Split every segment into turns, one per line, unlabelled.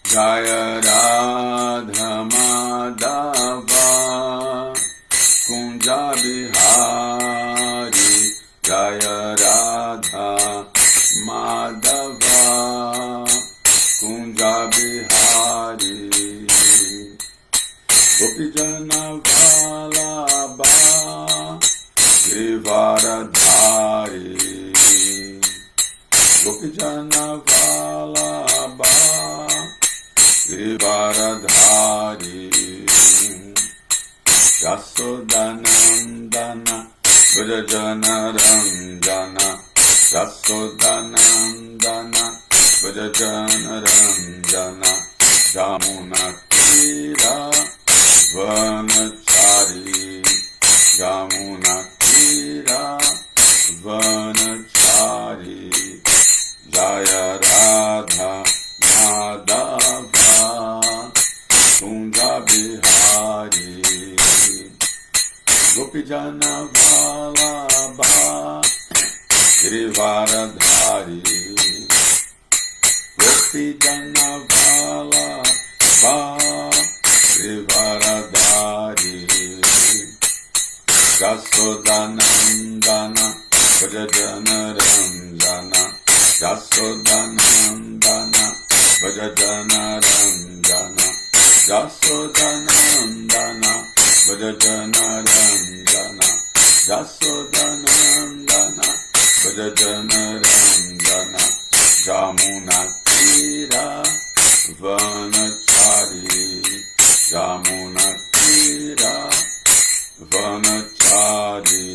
Jaya Radha Madhava Kunja Bihari Jaya Radha Madhava Kunja Bihari Gopijana Vallabha Givaradhari Gopijana Vallabha Givaradhari Jasodanandana Vrajana Ranjana Jasodanandana Vrajana Ranjana Jamuna Tira Vanachari Jamuna Tira Vanachari Jaya Radha Madhava Kunja Bihari Gopijana Vallabha Givaradhari Gopijana Vallabha Givaradhari Jasodanandana Vrajana Ranjana Jasodanandana Vrajana Ranjana Jasodanandana Vrajana Ranjana Jasodanandana Vrajana Ranjana Jamuna Tira Vanachari Jamuna Tira Vanachari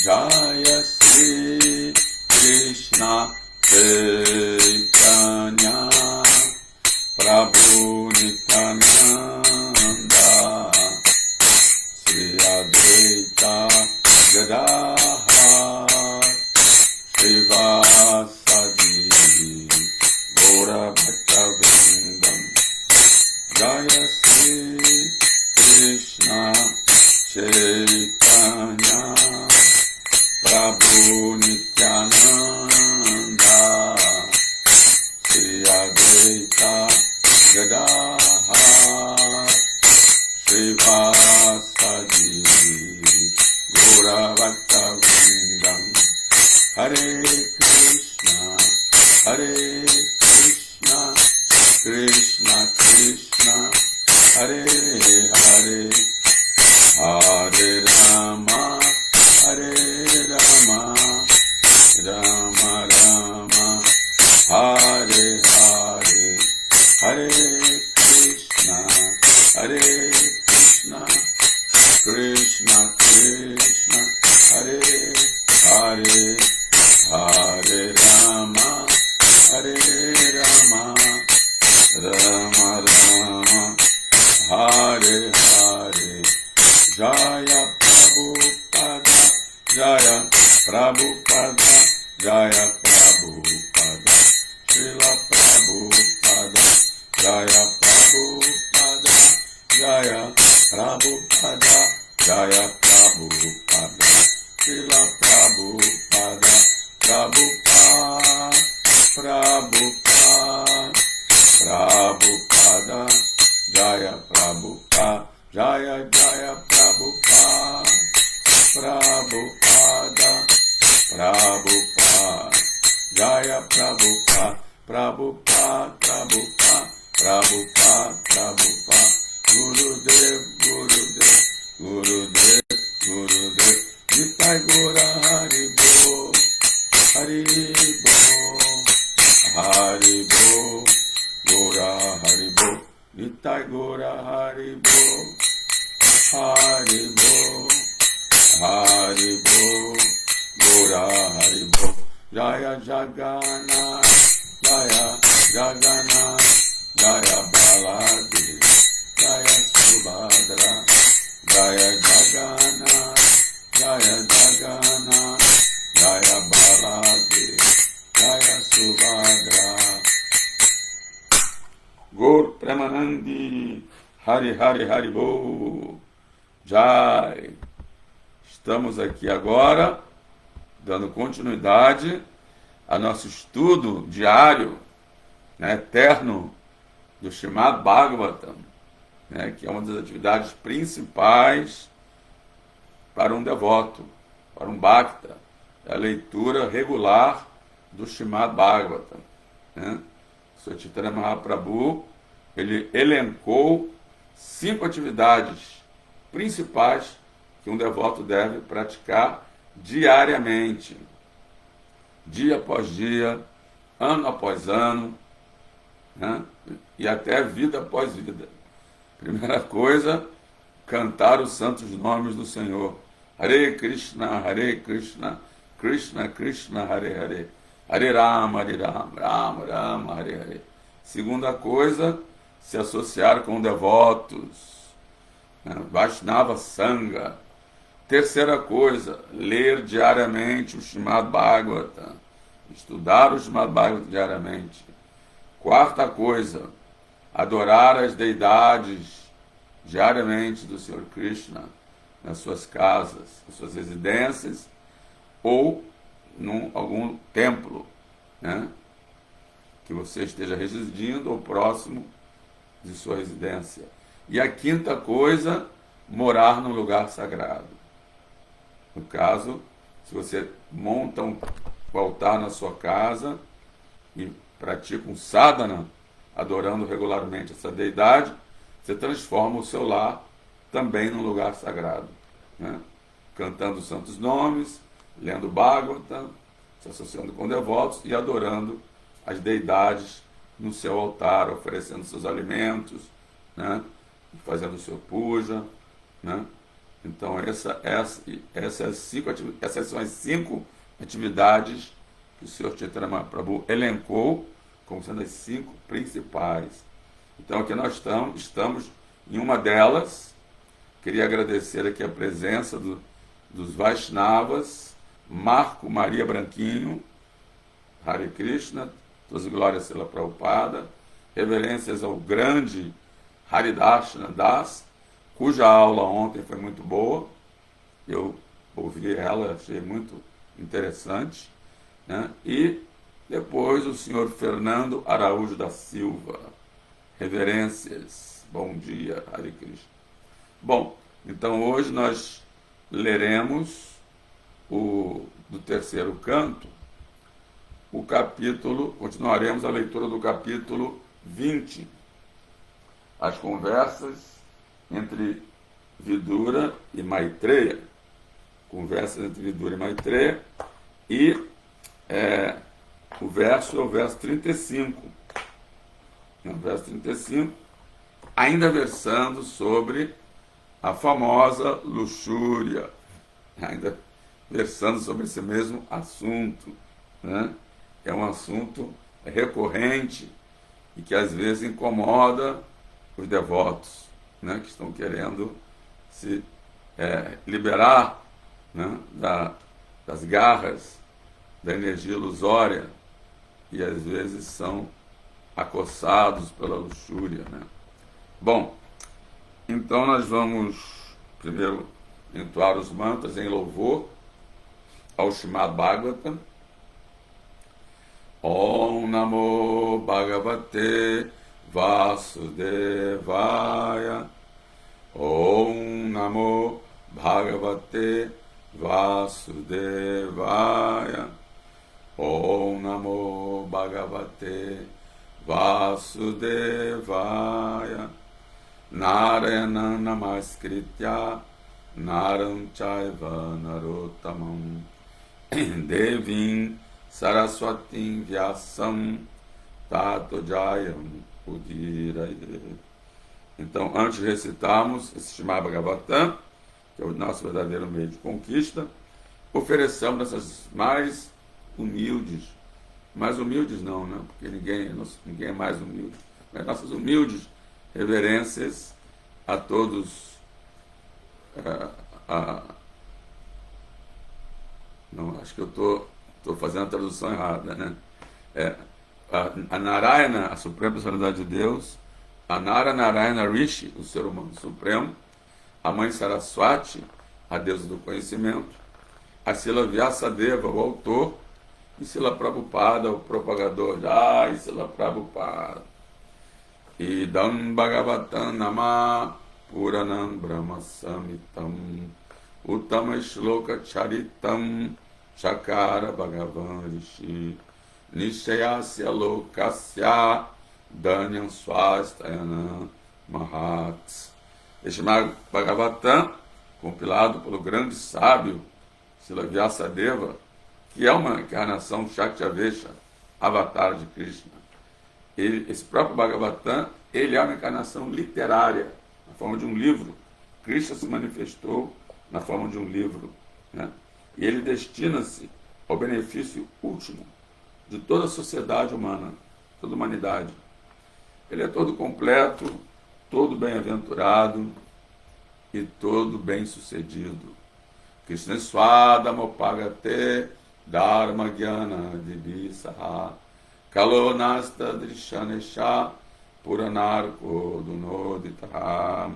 Jaya Sri Krishna Chaitanya Prabhu Nityananda Sri Advaita Gadadhar Srivasadi Gaura Bhakta Vrindam Jaya Sri Krishna Chaitanya Prabhu Nityananda Sri Advaita Gadadhar Srivasadi Gaura Bhakta Vrindam Hare Krishna Krishna Krishna Hare Hare Hare Rama Hare Rama Rama Rama Hare Hare Hare Krishna Krishna Krishna Hare Hare Hare Rama Hare Rama Rama Rama Hare Hare Jaya Prabhupada Jaya Prabhupada Jaya Prabhupada Srila Prabhupada Jaya Prabhupada Jaya Prabhupada Jaya Prabhupada Srila Prabhupada Prabhupada Prabhupada Jaya Prabhupada Jaya Jaya Prabhupada Prabhupada Prabhupada Jaya Prabhupada Prabhupada Prabhupada Prabhupada Prabhupada Gurudev Gurudev Gurudev Gurudev Nitai Gora Hari Bo Hari Bo Hari Bo Gora Hari Bo Nitai Gora Hari Bo Hari Bo Hari Bo Gora Hari Bo Jaya Jagannath Jaya Jagannath Jaya Baladev Jaya Subhadra Jaya Jagannath Jaya Jagannath Jaya Baladev Jaya Subhadra Gaur Premanandi Hari Hari Hari Bo Jai. Estamos aqui agora dando continuidade a nosso estudo diário, né, eterno do Srimad Bhagavatam, né, que é uma das atividades principais para um devoto, para um bhakta, é a leitura regular do Srimad Bhagavatam, né? Sr. Chaitanya Mahaprabhu, ele elencou 5 atividades principais que um devoto deve praticar diariamente, dia após dia, ano após ano, né? E até vida após vida. Primeira coisa, cantar os santos nomes do Senhor. Hare Krishna, Krishna Krishna, Hare Hare. Hare Rama, Rama Rama, Hare Hare. Segunda coisa, se associar com devotos, né? Vaishnava Sangha. Terceira coisa, ler diariamente o Srimad Bhagavatam, estudar o Srimad Bhagavatam diariamente. Quarta coisa, adorar as deidades diariamente do Senhor Krishna nas suas casas, nas suas residências ou em algum templo, né, que você esteja residindo ou próximo de sua residência. E a quinta coisa, morar num lugar sagrado. No caso, se você monta um altar na sua casa e pratica um sadhana, adorando regularmente essa deidade, você transforma o seu lar também num lugar sagrado, né? Cantando os santos nomes, lendo Bhagavatam, se associando com devotos e adorando as deidades no seu altar, oferecendo seus alimentos, né? Fazendo o seu puja, né? Então essas são as 5 atividades que o Sr. Chaitanya Mahaprabhu elencou como sendo as 5 principais. Então aqui nós estamos em uma delas. Queria agradecer aqui a presença dos Vaishnavas, Marco Maria Branquinho, Hare Krishna, todas as glórias Srila Prabhupada, reverências ao grande Haridarshana Das, cuja aula ontem foi muito boa, eu ouvi ela, achei muito interessante, né? E depois o senhor Fernando Araújo da Silva, reverências, bom dia, Hare Krishna. Bom, então hoje nós leremos do terceiro canto, o capítulo, continuaremos a leitura do capítulo 20, as conversas entre Vidura e Maitreya, conversas entre Vidura e Maitreya, e o verso é o verso 35. No verso 35, ainda versando sobre a famosa luxúria, ainda versando sobre esse mesmo assunto, né? É um assunto recorrente e que às vezes incomoda os devotos, né, que estão querendo se liberar, né, das garras da energia ilusória e às vezes são acossados pela luxúria, né? Bom, então nós vamos primeiro entoar os mantras em louvor ao Srimad Bhagavatam. Om Namo Bhagavate Vasudevaya. Om Namo Bhagavate Vasudevaya. Om Namo Bhagavate Vasudevaya. Narayana Namaskritya Naram Chaiva Narottamam Devim Saraswatim Vyasam Tato Jayam Udiraye. Então, antes de recitarmos esse Srimad Bhagavatam, que é o nosso verdadeiro meio de conquista, ofereçamos essas mais humildes não, né? Porque ninguém é mais humilde, mas nossas humildes reverências a todos, não, acho que eu estou fazendo a tradução errada, né? A Narayana, a Suprema Personalidade de Deus, a Narayana Rishi, o ser humano supremo, a mãe Saraswati, a deusa do conhecimento, a Srila Vyasadeva, o autor, E Srila Prabhupada, o propagador, Jai Srila Prabhupada. Idam Bhagavatam Nama Puranam Brahma Samitam Uttama Shloka Charitam Chakara Bhagavan Rishi Nishayasya Lokasya Dhanyam Swastayanam Mahats. Este Bhagavatam, compilado pelo grande sábio Srila Vyasadeva, que é uma encarnação Shaktavesha, avatar de Krishna. Esse próprio Bhagavatam, ele é uma encarnação literária, na forma de um livro. Krishna se manifestou na forma de um livro, né? E ele destina-se ao benefício último de toda a sociedade humana, toda a humanidade. Ele é todo completo, todo bem-aventurado e todo bem-sucedido. Krishna Swadamopagate Dharma Gyana Divisaha Kalonasta Drishanesha Puranarko Dunoditaha.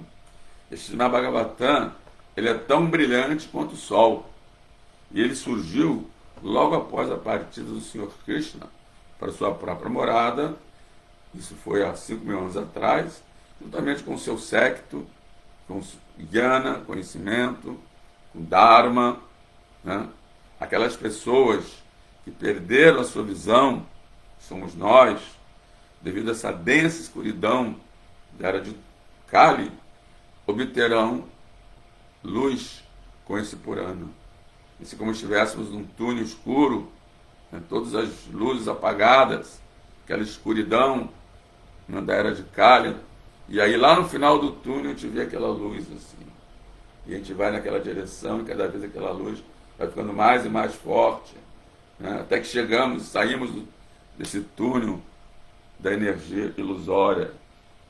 Este Bhagavatam, ele é tão brilhante quanto o sol. E ele surgiu logo após a partida do Senhor Krishna para sua própria morada. Isso foi há 5.000 anos atrás, juntamente com o seu séquito, com Jnana, conhecimento, com Dharma, né? Aquelas pessoas que perderam a sua visão, somos nós, devido a essa densa escuridão da era de Kali, obterão luz com esse Purana. E se como estivéssemos num túnel escuro, né, todas as luzes apagadas, aquela escuridão, né, da era de Kali, e aí lá no final do túnel a gente vê aquela luz assim. E a gente vai naquela direção e cada vez aquela luz vai ficando mais e mais forte, né, até que saímos desse túnel da energia ilusória,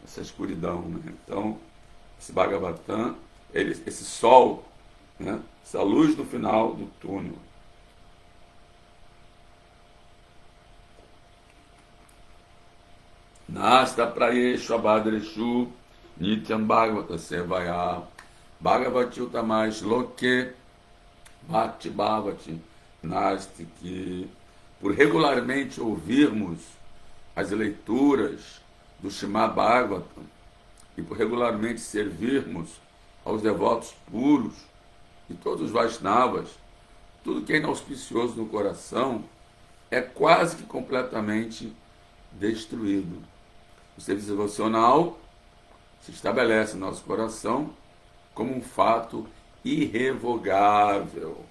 essa escuridão, né? Então, esse Bhagavatam, esse sol, né, essa luz no final do túnel. Nasta prayeshu abhadreshu nityam bhagavata sevaya bhagavati utamais loke bhakti bhavati nasti. Que por regularmente ouvirmos as leituras do Srimad Bhagavatam e por regularmente servirmos aos devotos puros e todos os Vaishnavas, tudo que é inauspicioso no coração é quase que completamente destruído. O serviço devocional se estabelece no nosso coração como um fato irrevogável.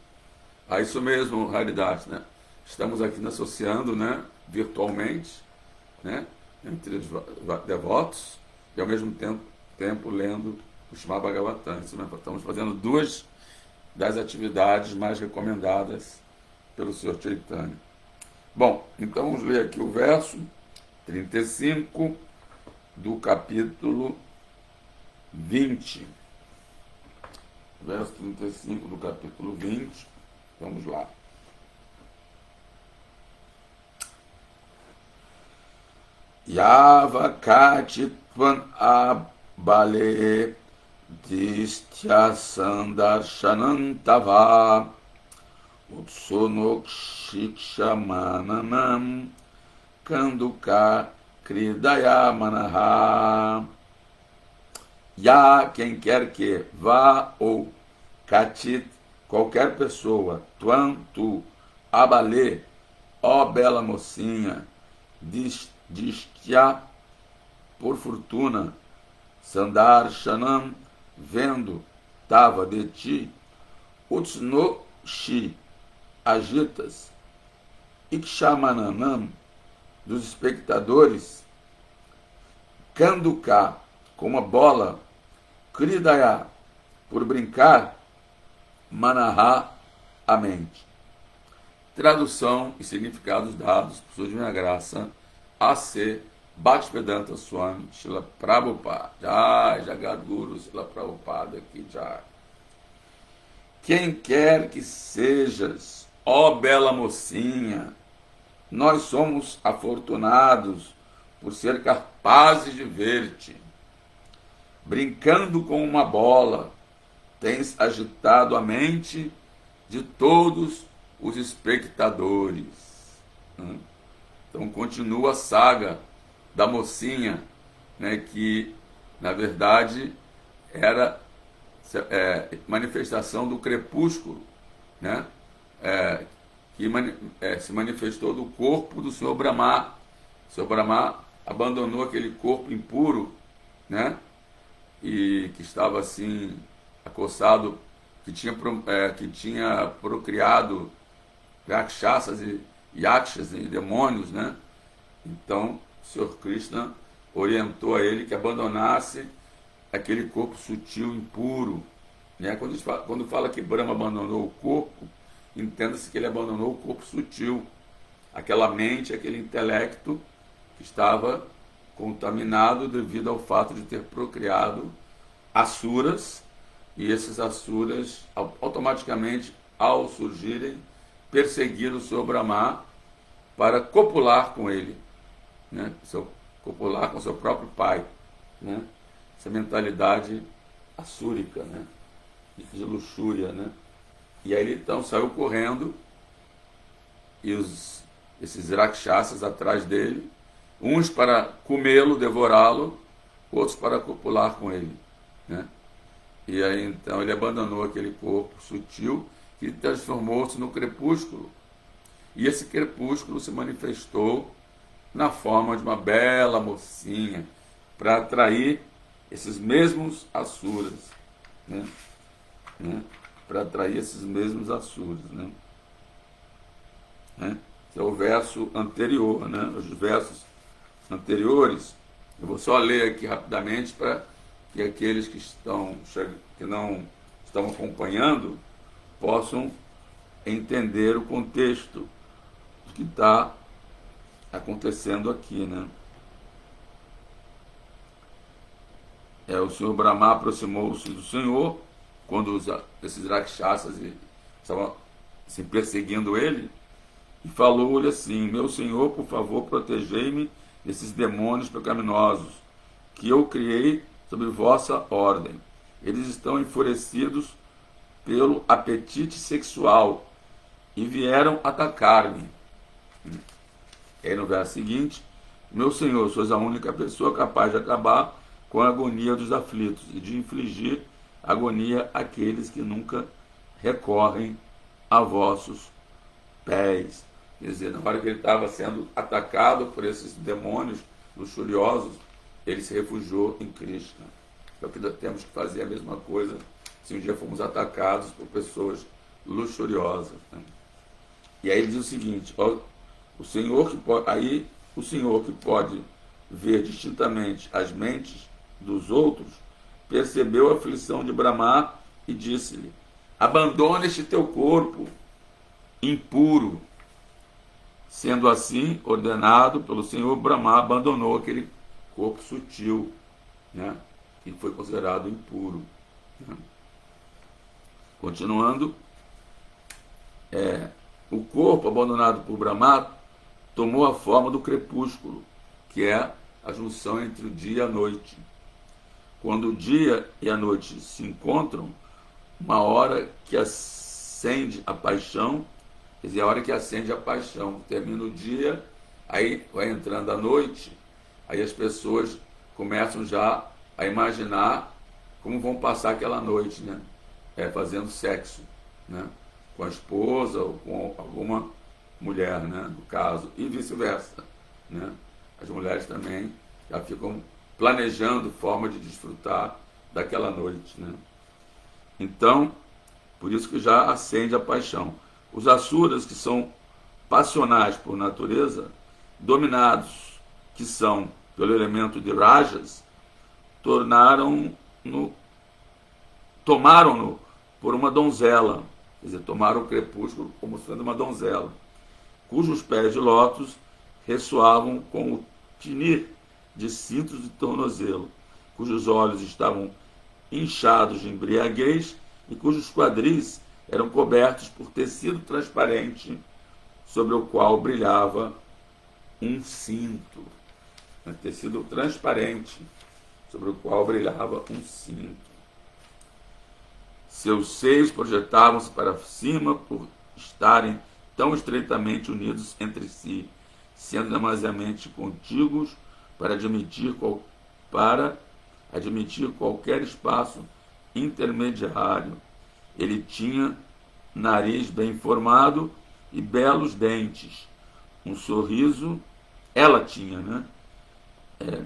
Ah, isso mesmo, Haridas, né? Estamos aqui nos associando, né, virtualmente, né, entre os devotos e ao mesmo tempo lendo o Srimad Bhagavatam. Estamos fazendo duas das atividades mais recomendadas pelo Sr. Chaitanya. Bom, então vamos ler aqui o verso 35 do capítulo 20. Verso 35 do capítulo 20. Vamos lá. Yava Katitvan Abale Distya Sandarshanantava Utsunokshikshamananam Kanduka Kridaya Manaha. Ya, quem quer que, vá ou Katit, qualquer pessoa, Twan, tu, Abale, ó bela mocinha, Distya, por fortuna, Sandar Shanam, vendo, tava de ti, Utsnoshi, agitas, Ikshamananam, dos espectadores, Kanduka, com uma bola, Kridaya, por brincar, Manaha, a mente. Tradução e significados dados por sua divina graça, A.C. Bhaktivedanta Swami Srila Prabhupada. Jai Jagadguru Srila Prabhupada aqui, Jai. Quem quer que sejas, ó bela mocinha, nós somos afortunados por ser capazes de ver-te. Brincando com uma bola, tens agitado a mente de todos os espectadores. Né? Então continua a saga da mocinha, né, que na verdade era manifestação do crepúsculo, né, que se manifestou do corpo do Senhor Brahma. O Senhor Brahma abandonou aquele corpo impuro, né, e que estava assim acossado, que tinha procriado rakshasas e yakshas e demônios, né? Então o Senhor Krishna orientou a ele que abandonasse aquele corpo sutil, impuro, né? Quando fala que Brahma abandonou o corpo, entenda-se que ele abandonou o corpo sutil, aquela mente, aquele intelecto que estava contaminado devido ao fato de ter procriado asuras, e esses asuras automaticamente, ao surgirem, perseguiram o Senhor Brahma para copular com ele, né? Copular com seu próprio pai, né? Essa mentalidade assúrica, né? De luxúria, né? E aí ele então saiu correndo, e esses rakshasas atrás dele, uns para comê-lo, devorá-lo, outros para copular com ele, né? E aí então ele abandonou aquele corpo sutil que transformou-se no crepúsculo. E esse crepúsculo se manifestou na forma de uma bela mocinha para atrair esses mesmos asuras, né? Para atrair esses mesmos asuras, né? Esse é o verso anterior, né? Os versos anteriores, eu vou só ler aqui rapidamente para que aqueles que não estão acompanhando possam entender o contexto do que está acontecendo aqui, né? O Senhor Brahma aproximou-se do Senhor quando esses rakshasas estavam assim, perseguindo ele, e falou-lhe assim: meu Senhor, por favor, protegei-me desses demônios pecaminosos que eu criei sob vossa ordem. Eles estão enfurecidos pelo apetite sexual e vieram atacar-me. E aí no verso seguinte: meu Senhor, sois a única pessoa capaz de acabar com a agonia dos aflitos e de infligir agonia àqueles que nunca recorrem a vossos pés. Quer dizer, na hora que ele estava sendo atacado por esses demônios luxuriosos, ele se refugiou em Krishna. É o que nós temos que fazer a mesma coisa se um dia formos atacados por pessoas luxuriosas, né? E aí ele diz o seguinte: o Senhor que pode ver distintamente as mentes dos outros, percebeu a aflição de Brahma e disse-lhe: abandona este teu corpo impuro. Sendo assim ordenado pelo Senhor, Brahma abandonou aquele corpo sutil, né, que foi considerado impuro, né? Continuando, o corpo abandonado por Brahma tomou a forma do crepúsculo, que é a junção entre o dia e a noite. Quando o dia e a noite se encontram, uma hora que acende a paixão, quer dizer, a hora que acende a paixão, termina o dia, aí vai entrando a noite, aí as pessoas começam já a imaginar como vão passar aquela noite, né? Fazendo sexo, né? Com a esposa ou com alguma mulher, né? No caso, e vice-versa, né? As mulheres também já ficam planejando forma de desfrutar daquela noite, né? Então, por isso que já acende a paixão. Os asuras, que são passionais por natureza, dominados, que são pelo elemento de rajas, tomaram-no por uma donzela, quer dizer, tomaram o crepúsculo como sendo uma donzela, cujos pés de lótus ressoavam com o tinir de cintos de tornozelo, cujos olhos estavam inchados de embriaguez e cujos quadris eram cobertos por tecido transparente sobre o qual brilhava um cinto. Tecido transparente sobre o qual brilhava um cinto. Seus seios projetavam-se para cima por estarem tão estreitamente unidos entre si, sendo demasiadamente contíguos para admitir qualquer espaço intermediário. Ele tinha nariz bem formado e belos dentes, um sorriso, ela tinha, né?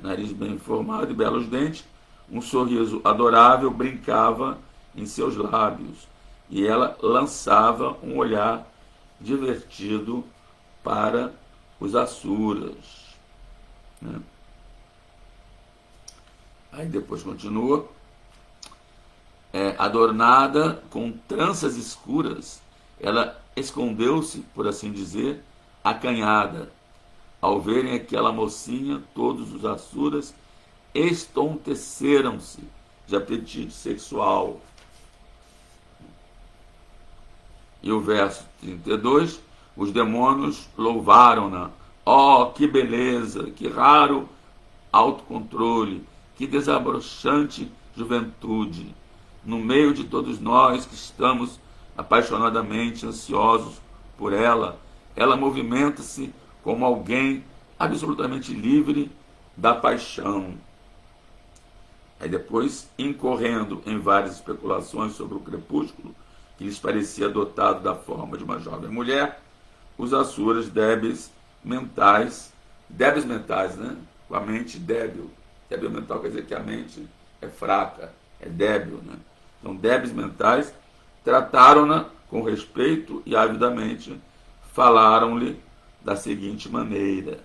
Nariz bem formado e belos dentes, um sorriso adorável brincava em seus lábios, e ela lançava um olhar divertido para os asuras, né? Aí depois continua, adornada com tranças escuras, ela escondeu-se, por assim dizer, acanhada. Ao verem aquela mocinha, todos os asuras estonteceram-se de apetite sexual. E o verso 32, os demônios louvaram-na. Oh, que beleza, que raro autocontrole, que desabrochante juventude. No meio de todos nós que estamos apaixonadamente ansiosos por ela, ela movimenta-se como alguém absolutamente livre da paixão. Aí depois, incorrendo em várias especulações sobre o crepúsculo, que lhes parecia dotado da forma de uma jovem mulher, os asuras débeis mentais, né? Com a mente débil. Débil mental quer dizer que a mente é fraca, é débil, né? Então, débeis mentais trataram-na com respeito e avidamente falaram-lhe da seguinte maneira: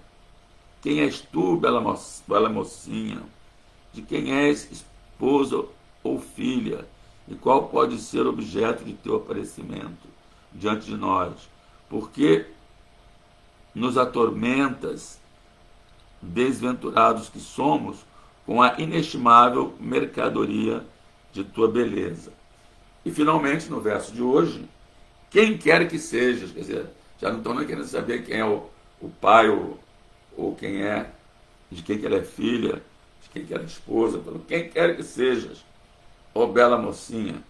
quem és tu, bela mocinha? De quem és esposa ou filha? E qual pode ser objeto de teu aparecimento diante de nós? Porque nos atormentas, desventurados que somos, com a inestimável mercadoria de tua beleza. E finalmente, no verso de hoje, quem quer que sejas, quer dizer, já não estão nem querendo saber quem é o pai ou quem é, de quem que ela é filha, de quem que ela é esposa, quem quer que sejas, ó bela mocinha,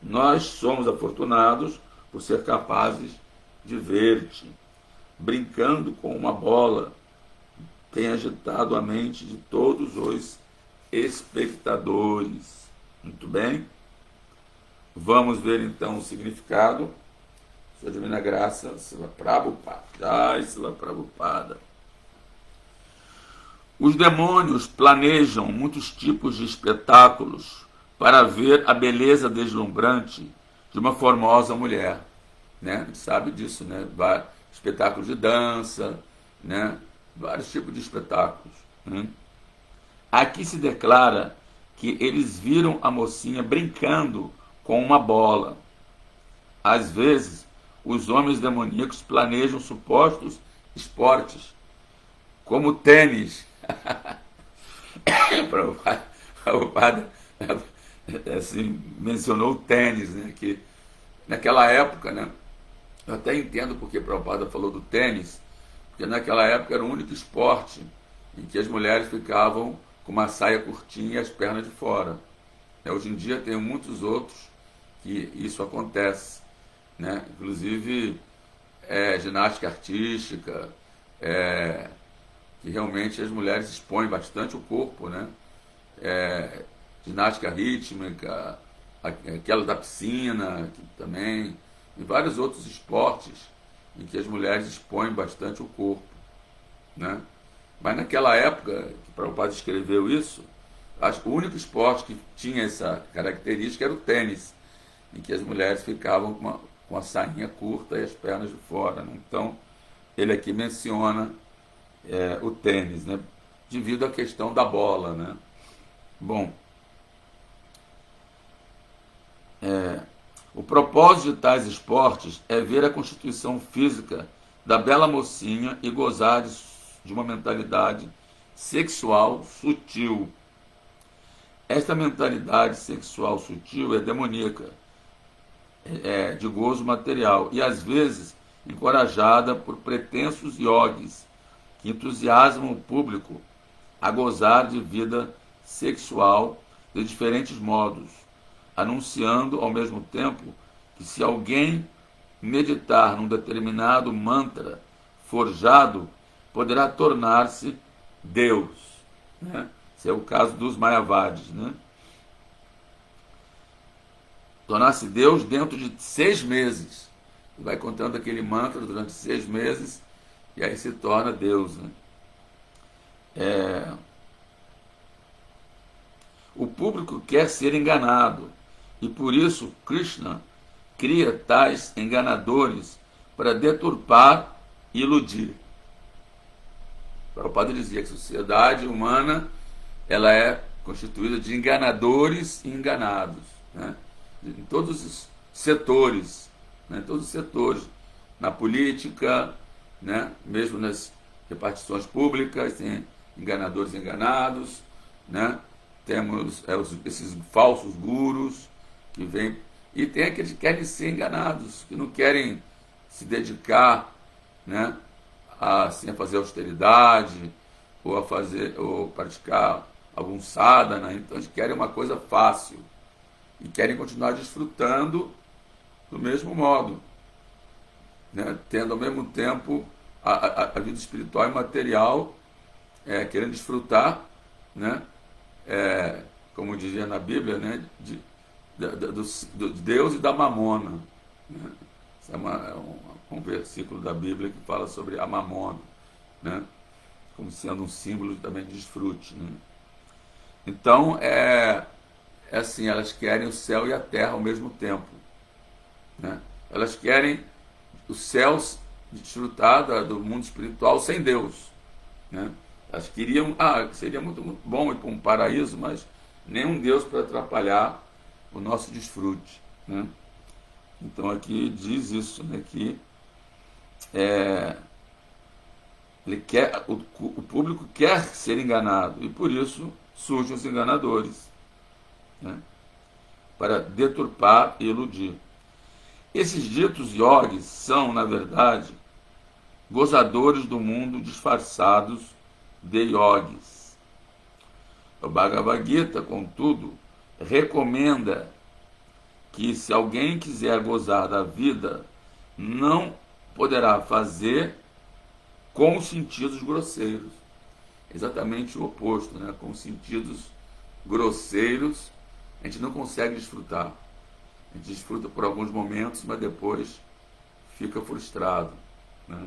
nós somos afortunados por ser capazes de ver-te, brincando com uma bola, tem agitado a mente de todos os espectadores. Muito bem? Vamos ver então o significado. Sua Divina Graça, Srila Prabhupada. Jai Srila Prabhupada. Os demônios planejam muitos tipos de espetáculos para ver a beleza deslumbrante de uma formosa mulher, né? A gente sabe disso, né? Espetáculos de dança, né? Vários tipos de espetáculos, né? Aqui se declara que eles viram a mocinha brincando com uma bola. Às vezes, os homens demoníacos planejam supostos esportes, como tênis. Prabhupada assim, mencionou o tênis, né? Que naquela época, né? Eu até entendo porque Prabhupada falou do tênis, porque naquela época era o único esporte em que as mulheres ficavam com uma saia curtinha e as pernas de fora. Hoje em dia tem muitos outros que isso acontece, né? Inclusive ginástica artística, que realmente as mulheres expõem bastante o corpo, né? Ginástica rítmica, aquela da piscina, que também, e vários outros esportes em que as mulheres expõem bastante o corpo, né? Mas naquela época que Prabhupada escreveu isso, acho que o único esporte que tinha essa característica era o tênis, em que as mulheres ficavam com a sainha curta e as pernas de fora, né? Então, ele aqui menciona o tênis, né? Devido à questão da bola, né? Bom, o propósito de tais esportes é ver a constituição física da bela mocinha e gozar de uma mentalidade sexual sutil. Esta mentalidade sexual sutil é demoníaca, de gozo material, e às vezes encorajada por pretensos yogis que entusiasmam o público a gozar de vida sexual de diferentes modos, anunciando ao mesmo tempo que se alguém meditar num determinado mantra forjado, poderá tornar-se Deus, né? Esse é o caso dos Mayavadis, né? Tornar-se Deus dentro de 6 meses. Vai contando aquele mantra durante 6 meses e aí se torna Deus, né? O público quer ser enganado e por isso Krishna cria tais enganadores para deturpar e iludir. Prabhupada dizia que a sociedade humana ela é constituída de enganadores e enganados, né? Em todos os setores, né? Todos os setores, na política, né? Mesmo nas repartições públicas, tem enganadores e enganados, né? Temos esses falsos gurus que vêm, e tem aqueles que querem ser enganados, que não querem se dedicar, né? Assim, a fazer austeridade, ou praticar algum sadhana, então eles querem uma coisa fácil e querem continuar desfrutando do mesmo modo, né? Tendo ao mesmo tempo a vida espiritual e material, querendo desfrutar, né? Como dizia na Bíblia, né? Do Deus e da mamona, né? Isso é um versículo da Bíblia que fala sobre a mamona, né? Como sendo um símbolo também de desfrute, né? Então, assim, elas querem o céu e a terra ao mesmo tempo, né? Elas querem os céus desfrutar do mundo espiritual sem Deus, né? Elas queriam, seria muito bom ir para um paraíso, mas nenhum Deus para atrapalhar o nosso desfrute, né? Então aqui diz isso, né, que ele quer, o público quer ser enganado e por isso surgem os enganadores, né, para deturpar e iludir. Esses ditos yogis são, na verdade, gozadores do mundo disfarçados de yogis. O Bhagavad Gita, contudo, recomenda que se alguém quiser gozar da vida, não poderá fazer com os sentidos grosseiros. Exatamente o oposto, né? Com os sentidos grosseiros, a gente não consegue desfrutar. A gente desfruta por alguns momentos, mas depois fica frustrado, né?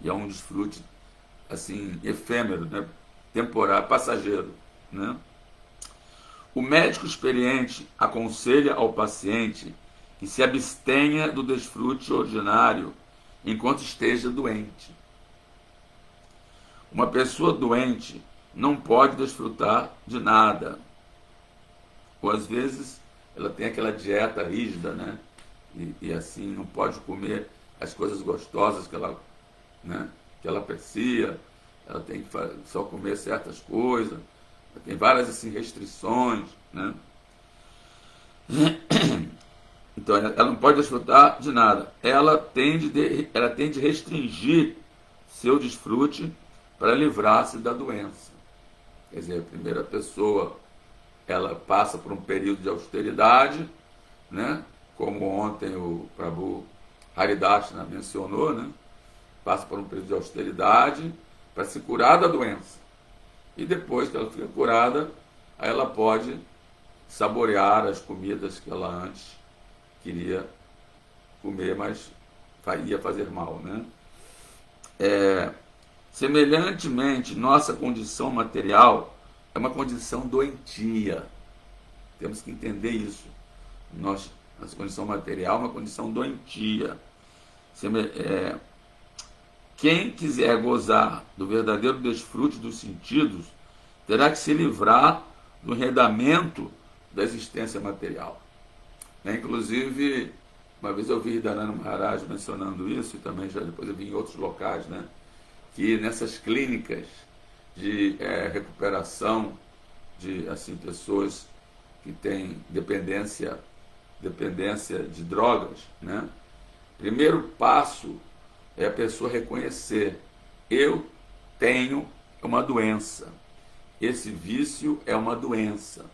E é um desfrute, assim, efêmero, né? Temporário, passageiro, né? O médico experiente aconselha ao paciente que se abstenha do desfrute ordinário enquanto esteja doente. Uma pessoa doente não pode desfrutar de nada. Ou às vezes ela tem aquela dieta rígida, né? E assim não pode comer as coisas gostosas que ela, né, que ela aprecia. Ela tem que só comer certas coisas. Tem várias assim, restrições, né? Então ela não pode desfrutar de nada. Ela tende a restringir seu desfrute para livrar-se da doença. Quer dizer, a primeira pessoa ela passa por um período de austeridade, né? Como ontem o Prabhu Haridashna mencionou, né? Passa por um período de austeridade para se curar da doença. E depois que ela fica curada, aí ela pode saborear as comidas que ela antes queria comer, mas ia fazer mal, né? Semelhantemente, nossa condição material é uma condição doentia. Temos que entender isso. Nossa condição material é uma condição doentia. Quem quiser gozar do verdadeiro desfrute dos sentidos, terá que se livrar do enredamento da existência material. Inclusive, uma vez eu vi Hridayananda Maharaj mencionando isso, e também já depois eu vi em outros locais, né, que nessas clínicas de recuperação de assim, pessoas que têm dependência de drogas, né, primeiro passo é a pessoa reconhecer: eu tenho uma doença, esse vício é uma doença,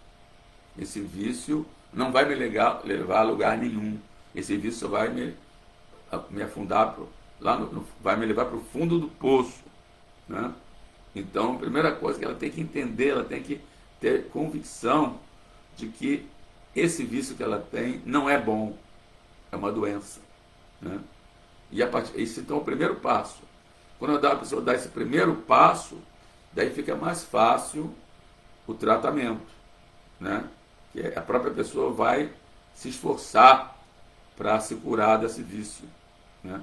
esse vício não vai me levar a lugar nenhum, esse vício vai me afundar, vai me levar para o fundo do poço, né? Então, a primeira coisa que ela tem que entender, ela tem que ter convicção de que esse vício que ela tem não é bom, é uma doença, né? E esse então é o primeiro passo. Quando a pessoa dá esse primeiro passo, daí fica mais fácil o tratamento, né? Que a própria pessoa vai se esforçar para se curar desse vício, né?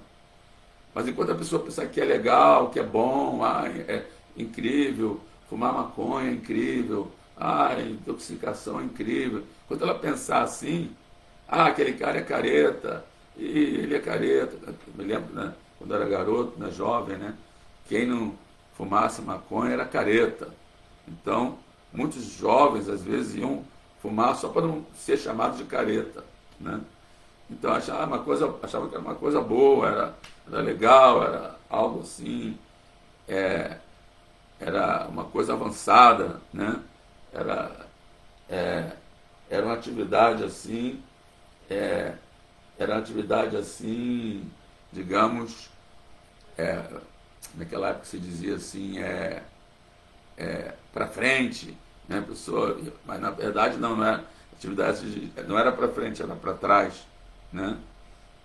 Mas enquanto a pessoa pensar que é legal, que é bom, é incrível, fumar maconha é incrível, intoxicação é incrível, quando ela pensar assim, aquele cara é careta, e ele é careta. Eu me lembro, né, quando eu era garoto, né, jovem, né, quem não fumasse maconha era careta. Então, muitos jovens às vezes iam fumar só para não ser chamados de careta, né? Então achava que era uma coisa boa, era legal, era algo assim, era uma coisa avançada, né? Era uma atividade assim, digamos, naquela época se dizia assim, para frente, né, pessoa, mas na verdade não era atividade, não era para frente, era para trás, né?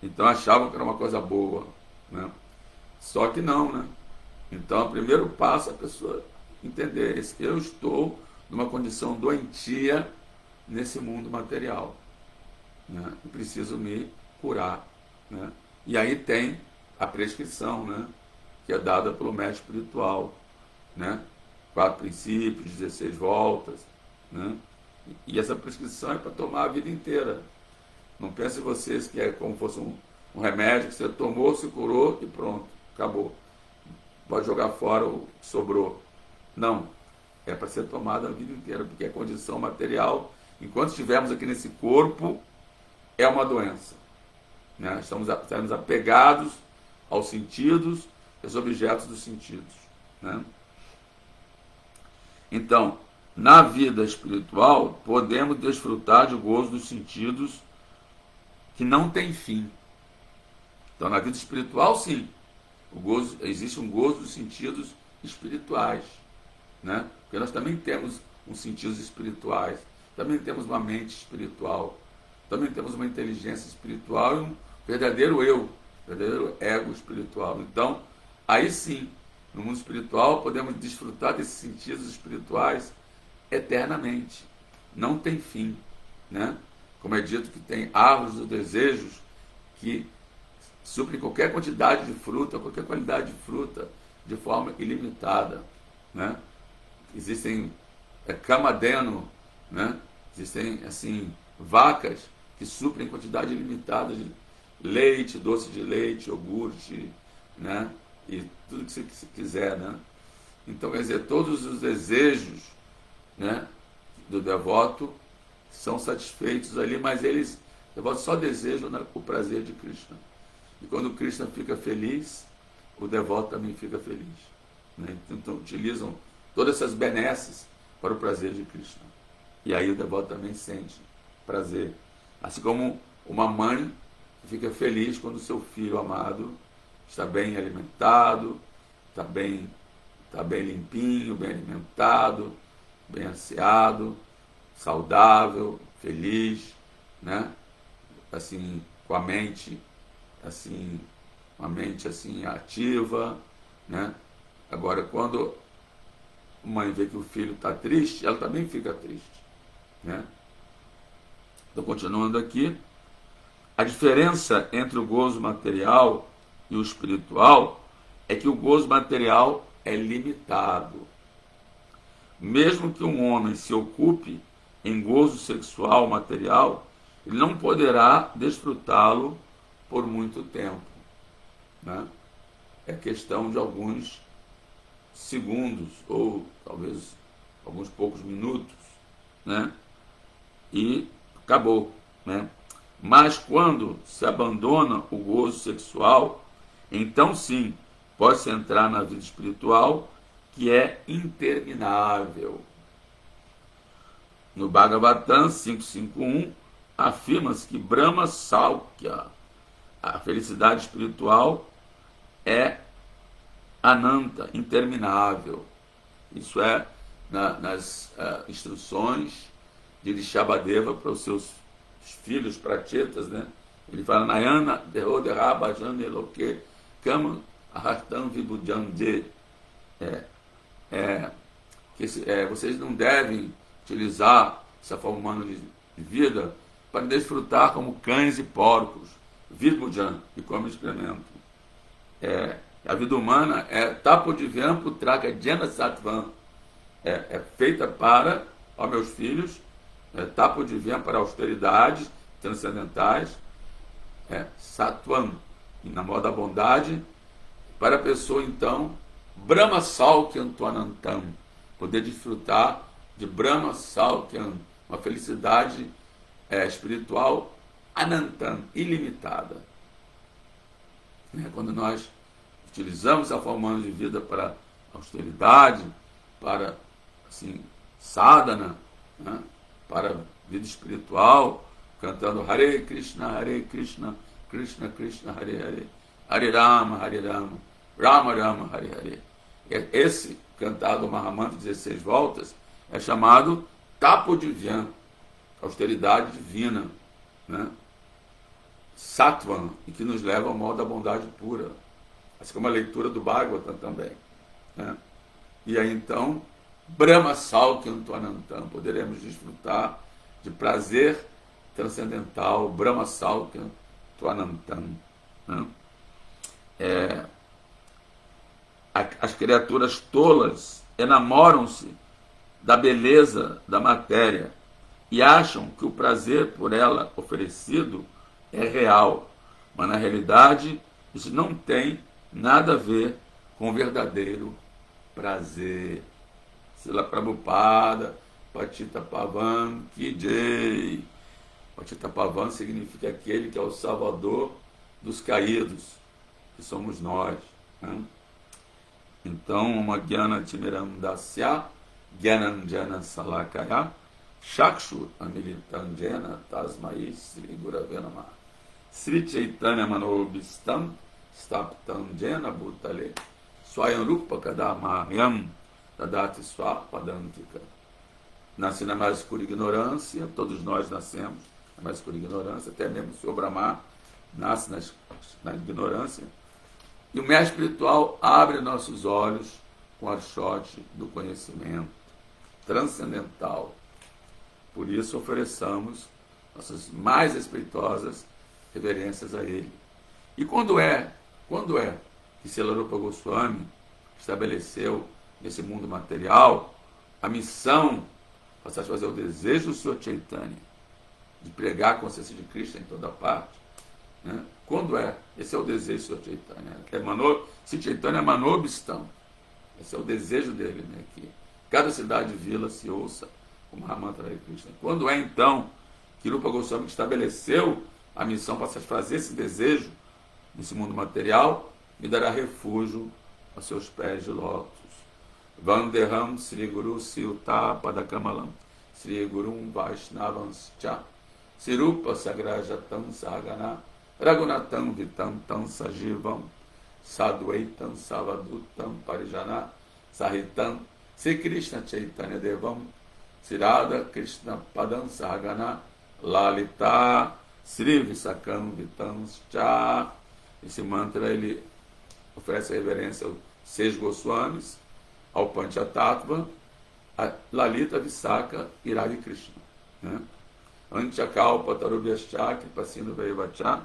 Então achavam que era uma coisa boa, né? Só que não, né? Então o primeiro passo é a pessoa entender, eu estou numa condição doentia nesse mundo material, né? Eu preciso me curar, né? E aí tem a prescrição, né, que é dada pelo mestre espiritual, né? 4 princípios, 16 voltas, né? E essa prescrição é para tomar a vida inteira. Não pensem vocês que é como se fosse um remédio que você tomou, se curou e pronto, acabou. Pode jogar fora o que sobrou. Não, é para ser tomado a vida inteira, porque a condição material, enquanto estivermos aqui nesse corpo, é uma doença, né? Estamos apegados aos sentidos, aos objetos dos sentidos, né? Então, na vida espiritual, podemos desfrutar de gozo dos sentidos que não tem fim. Então, na vida espiritual, sim, existe um gozo dos sentidos espirituais, né? Porque nós também temos uns sentidos espirituais, também temos uma mente espiritual, também temos uma inteligência espiritual e um verdadeiro eu, verdadeiro ego espiritual. Então, aí sim, no mundo espiritual, podemos desfrutar desses sentidos espirituais eternamente. Não tem fim, né? Como é dito que tem árvores dos desejos que suprem qualquer quantidade de fruta, qualquer qualidade de fruta, de forma ilimitada, né? Existem camadeno, né? Existem assim vacas que suprem quantidade ilimitada de leite, doce de leite, iogurte, né? E tudo que você quiser, né? Então, quer dizer, todos os desejos, né, do devoto são satisfeitos ali, mas o devoto só desejam, né, o prazer de Krishna. E quando Krishna fica feliz, o devoto também fica feliz, né? Então utilizam todas essas benesses para o prazer de Krishna. E aí o devoto também sente prazer. Assim como uma mãe fica feliz quando o seu filho amado está bem alimentado, está bem limpinho, bem alimentado, bem asseado, saudável, feliz, né? Assim, com a mente assim, ativa, né? Agora, quando a mãe vê que o filho está triste, ela também fica triste, né? Então, continuando aqui, a diferença entre o gozo material e o espiritual é que o gozo material é limitado. Mesmo que um homem se ocupe em gozo sexual material, ele não poderá desfrutá-lo por muito tempo, né? É questão de alguns segundos ou talvez alguns poucos minutos, né? E acabou, né? Mas quando se abandona o gozo sexual, então sim, pode-se entrar na vida espiritual, que é interminável. No Bhagavatam 5.5.1, afirma-se que Brahma Saukya, a felicidade espiritual, é Ananta, interminável. Isso é nas instruções de Rishabhadeva para os seus filhos prachetas, né? Ele fala, Nayana Dehodera Bhajan Eloke Kama Arastam Vibhujande. Vocês não devem utilizar essa forma humana de vida para desfrutar como cães e porcos, Vibhujan, que comem excremento. A vida humana é Tapodivyam Putraka Jena Sattvam, é feita para, ó meus filhos, Tapodivyam para austeridades transcendentais, Sattvam, na moda da bondade, para a pessoa então, Brahma Saukyan Tvanantam, poder desfrutar de Brahma Saukyan, uma felicidade espiritual Anantam, ilimitada. Quando nós utilizamos a forma humana de vida para austeridade, para assim, sadhana, né? Para vida espiritual, cantando Hare Krishna, Krishna Krishna, Hare Hare, Hare Rama, Rama Rama, Hare Hare. Esse cantado Mahamantra 16 voltas é chamado Tapodivyam, austeridade divina, né? Sattvam, e que nos leva ao modo da bondade pura, assim como a leitura do Bhagavatam também, né? E aí então, Brahma Saukyan Tvanantam, poderemos desfrutar de prazer transcendental, Brahma Saukyan Tvanantam, né? As criaturas tolas enamoram-se da beleza da matéria e acham que o prazer por ela oferecido é real, mas na realidade isso não tem nada a ver com o verdadeiro prazer. Srila Prabhupada, Patita Pavan Ki Jai. Patita Pavan significa aquele que é o salvador dos caídos, que somos nós, né? Então, uma Gyana Timiram Dasya, Gyananjana Salakaya, Chakshu Amilitam Jena Tasmai Sri Gurave Namah. Sri Chaitanya Manobhistam Staptam Jena Bhutale Swayam Rupa Kadamahyam Tadati Swapadantika. Nasci na mais escura ignorância, todos nós nascemos na mais escura ignorância, até mesmo o Senhor Brahma nasce na ignorância. E o mestre espiritual abre nossos olhos com a archote do conhecimento transcendental. Por isso ofereçamos nossas mais respeitosas reverências a ele. E quando é que Srila Rupa Goswami estabeleceu nesse mundo material a missão para satisfazer o desejo do Senhor Chaitanya de pregar a consciência de Krishna em toda parte, né? Quando esse é o desejo do Senhor Chaitanya, se Chaitanya Manobhistam, esse é o desejo dele, né? Que cada cidade e vila se ouça o Mahamantra de Krishna. Quando então que Rupa Goswami estabeleceu a missão para satisfazer esse desejo nesse mundo material, me dará refúgio aos seus pés de lótus. Vandeham Sri Guru Silta Padakamalam Sri Gurum Vaishnavans Cha Sirupa Sagrajatam Sagana Raghunatam Vitam Tam Sajivam Sadvaitam Savadutam Parijana Sahitam Sri Krishna Chaitanya Devam Sirada Krishna Padam Sagana Lalita Sri Visakam Vitam Cha. Esse mantra ele oferece reverência aos 6 Goswamis, ao Panchatattva, a Lalita, Visakha e Radha Krishna, né? Anchakalpa Tarubhyascha Kripasindhu Vaivaccha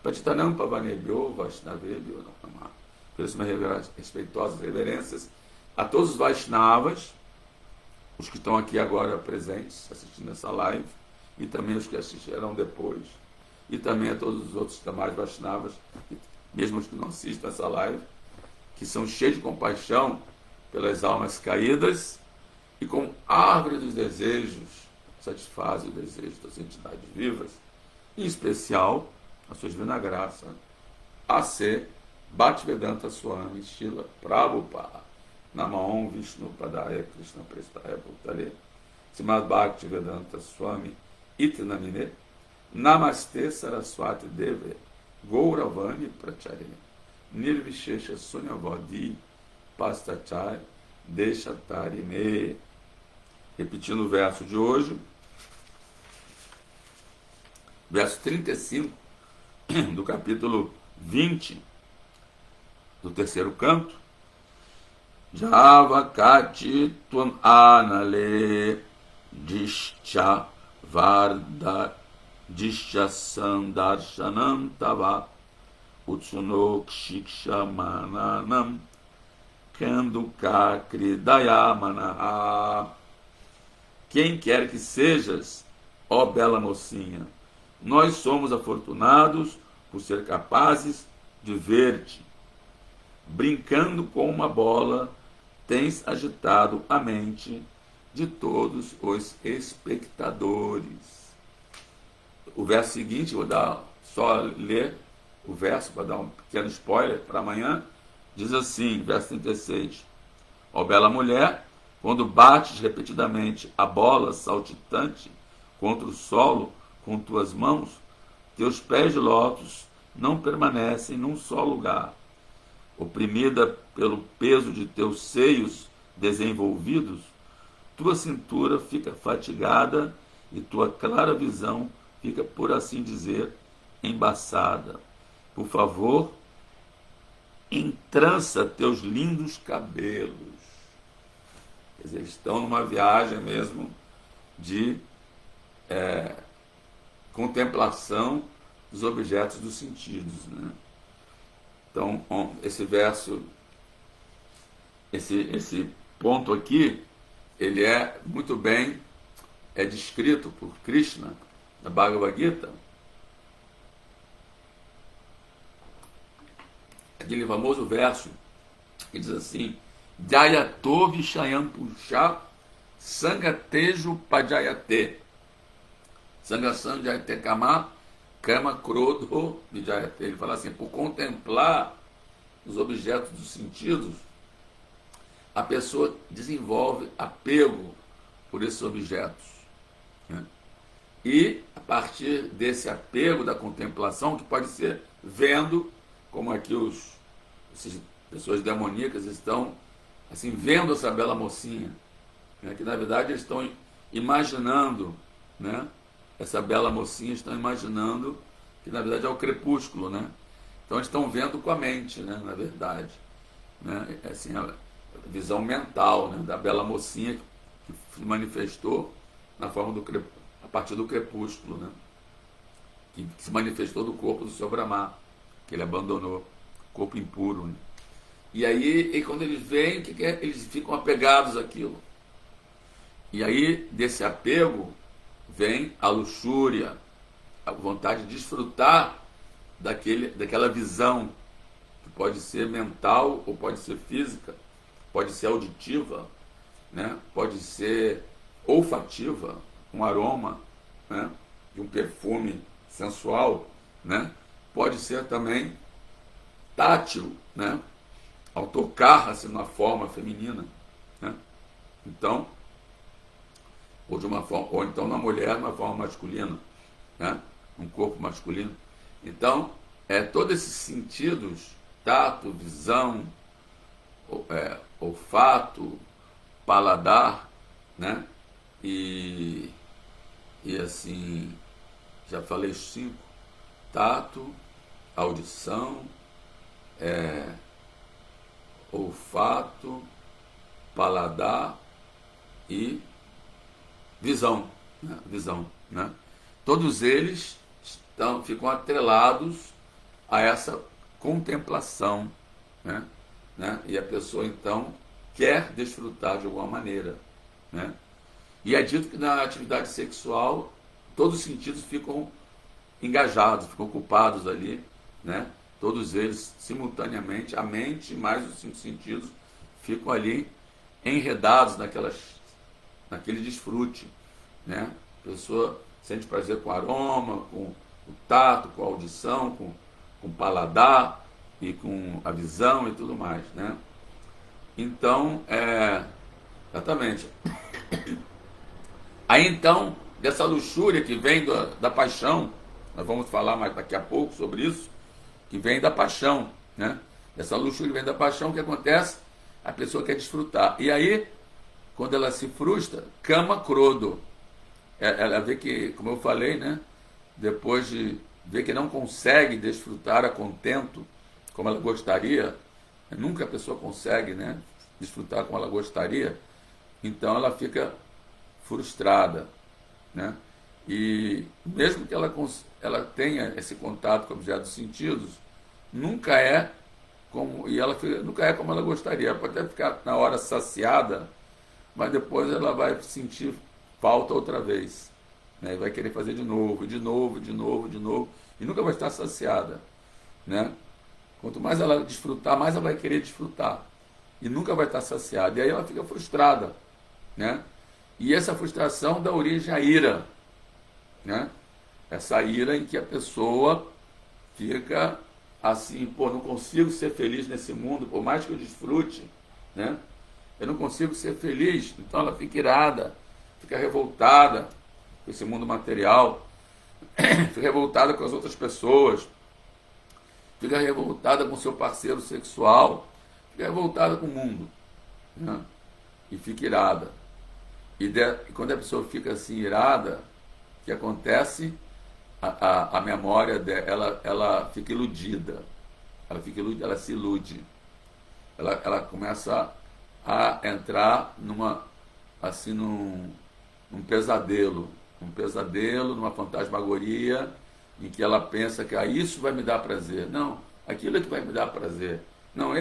Patitanam Pavanebhyo Vaishnavebhyo Namah. Por isso, minhas respeitosas reverências a todos os Vaishnavas, os que estão aqui agora presentes, assistindo essa live, e também os que assistirão depois, e também a todos os outros demais Vaishnavas, mesmo os que não assistem essa live, que são cheios de compaixão pelas almas caídas e com árvore dos desejos satisfazem o desejo das entidades vivas, em especial a sua divina graça, a ser Bhaktivedanta Swami Srila Prabhupada. Namaon Vishnu Padaya Krishna Prestaya Bhutale Srimad Bhaktivedanta Swami Iti Namine Namaste Saraswati Deve Gauravani Prachare Nirvishesha Sunyavadi Pastachai Deshatarine. Repetindo o verso de hoje, verso 35 do capítulo 20 do terceiro canto. Javakati Tvam Anale Dishcha Varda Dishcha Sandarshanam Tava Utsunok Shiksha Mananam Kanduka Kridayamanaha. Quem quer que sejas, ó bela mocinha, nós somos afortunados por ser capazes de ver-te. Brincando com uma bola, tens agitado a mente de todos os espectadores. O verso seguinte, vou dar só ler o verso para dar um pequeno spoiler para amanhã, diz assim, verso 36, ó bela mulher, quando bates repetidamente a bola saltitante contra o solo com tuas mãos, teus pés de lótus não permanecem num só lugar. Oprimida pelo peso de teus seios desenvolvidos, tua cintura fica fatigada e tua clara visão fica, por assim dizer, embaçada. Por favor, entrança teus lindos cabelos. Quer dizer, eles estão numa viagem mesmo de contemplação dos objetos dos sentidos, né? Então, esse verso, esse ponto aqui, ele é muito bem descrito por Krishna na Bhagavad Gita. Aquele famoso verso que diz assim: Jayato Vishayam Pusha Sangatejo Pajayate Sangasam Jayate Kama Kama Krodho Vijayate. Ele fala assim, por contemplar os objetos dos sentidos, a pessoa desenvolve apego por esses objetos, né? E a partir desse apego da contemplação, que pode ser vendo, como aqui essas pessoas demoníacas estão assim, vendo essa bela mocinha, né? Que na verdade eles estão imaginando, né? Essa bela mocinha, estão imaginando que na verdade é o crepúsculo, né? Então eles estão vendo com a mente, né? Na verdade, né? Assim, a visão mental, né? Da bela mocinha que se manifestou na forma a partir do crepúsculo, né? Que se manifestou do corpo do seu Brahma, que ele abandonou, corpo impuro, né? E aí, quando eles veem, eles ficam apegados àquilo. E aí, desse apego, vem a luxúria, a vontade de desfrutar daquela visão, que pode ser mental ou pode ser física, pode ser auditiva, né? Pode ser olfativa, um aroma, né? De um perfume sensual, né? Pode ser também tátil, né? Ao tocar assim, na forma feminina, né? Então, ou então na mulher, de uma forma masculina, né? Um corpo masculino. Então, todos esses sentidos, tato, visão, olfato, paladar, né? E assim, já falei 5, tato, audição, olfato, paladar e visão, né? Visão, né? Todos eles ficam atrelados a essa contemplação, né? E a pessoa então quer desfrutar de alguma maneira, né? E é dito que na atividade sexual todos os sentidos ficam engajados, ficam ocupados ali, né? Todos eles simultaneamente, a mente mais os 5 sentidos ficam ali enredados naquele desfrute, né? A pessoa sente prazer com o aroma, com o tato, com a audição, com o paladar e com a visão e tudo mais, né? Então, exatamente. Aí então, dessa luxúria que vem da paixão, Nós vamos falar mais daqui a pouco sobre isso, que vem da paixão, né? Essa luxúria vem da paixão, o que acontece? A pessoa quer desfrutar. E aí, quando ela se frustra, cama crodo. Ela vê que, como eu falei, né? Depois de ver que não consegue desfrutar a contento como ela gostaria, nunca a pessoa consegue, né? Desfrutar como ela gostaria, então ela fica frustrada, né? E mesmo que ela tenha esse contato com objetos sentidos, nunca é nunca é como ela gostaria. Ela pode até ficar na hora saciada, mas depois ela vai sentir falta outra vez, né? E vai querer fazer de novo, de novo, de novo, de novo, e nunca vai estar saciada, né? Quanto mais ela desfrutar, mais ela vai querer desfrutar, e nunca vai estar saciada. E aí ela fica frustrada, né? E essa frustração dá origem à ira, né? Essa ira em que a pessoa fica assim, pô, não consigo ser feliz nesse mundo, por mais que eu desfrute, né? Eu não consigo ser feliz. Então ela fica irada, fica revoltada com esse mundo material, fica revoltada com as outras pessoas, fica revoltada com seu parceiro sexual, fica revoltada com o mundo, né? E fica irada. E quando a pessoa fica assim irada, o que acontece? A memória dela, ela fica iludida. Ela se ilude. Ela começa a entrar num pesadelo. Um pesadelo, numa fantasmagoria, em que ela pensa que isso vai me dar prazer. Não, aquilo é que vai me dar prazer. Não,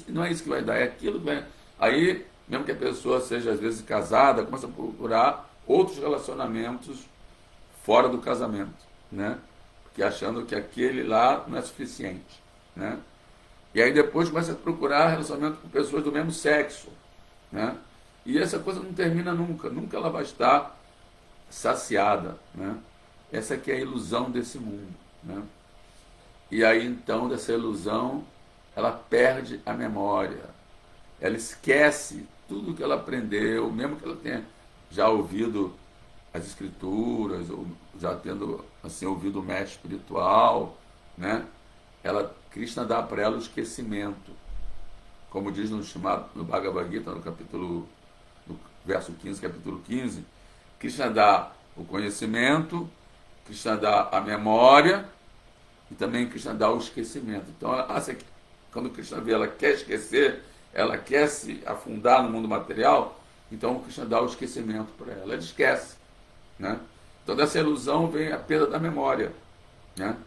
não é isso que vai dar, é aquilo que vai. Aí, mesmo que a pessoa seja às vezes casada, começa a procurar outros relacionamentos fora do casamento, né? Porque achando que aquele lá não é suficiente, né? E aí depois começa a procurar relacionamento com pessoas do mesmo sexo, né? E essa coisa não termina nunca, nunca ela vai estar saciada, né? Essa que é a ilusão desse mundo, né? E aí então dessa ilusão ela perde a memória, ela esquece tudo que ela aprendeu, mesmo que ela tenha já ouvido as escrituras, ou já tendo assim ouvido o mestre espiritual, né? Krishna dá para ela o esquecimento, como diz no Bhagavad Gita, no verso 15, capítulo 15, Krishna dá o conhecimento, Krishna dá a memória e também Krishna dá o esquecimento. Então, quando Krishna vê, ela quer esquecer, ela quer se afundar no mundo material, então Krishna dá o esquecimento para ela esquece, né? Então dessa ilusão vem a perda da memória, né?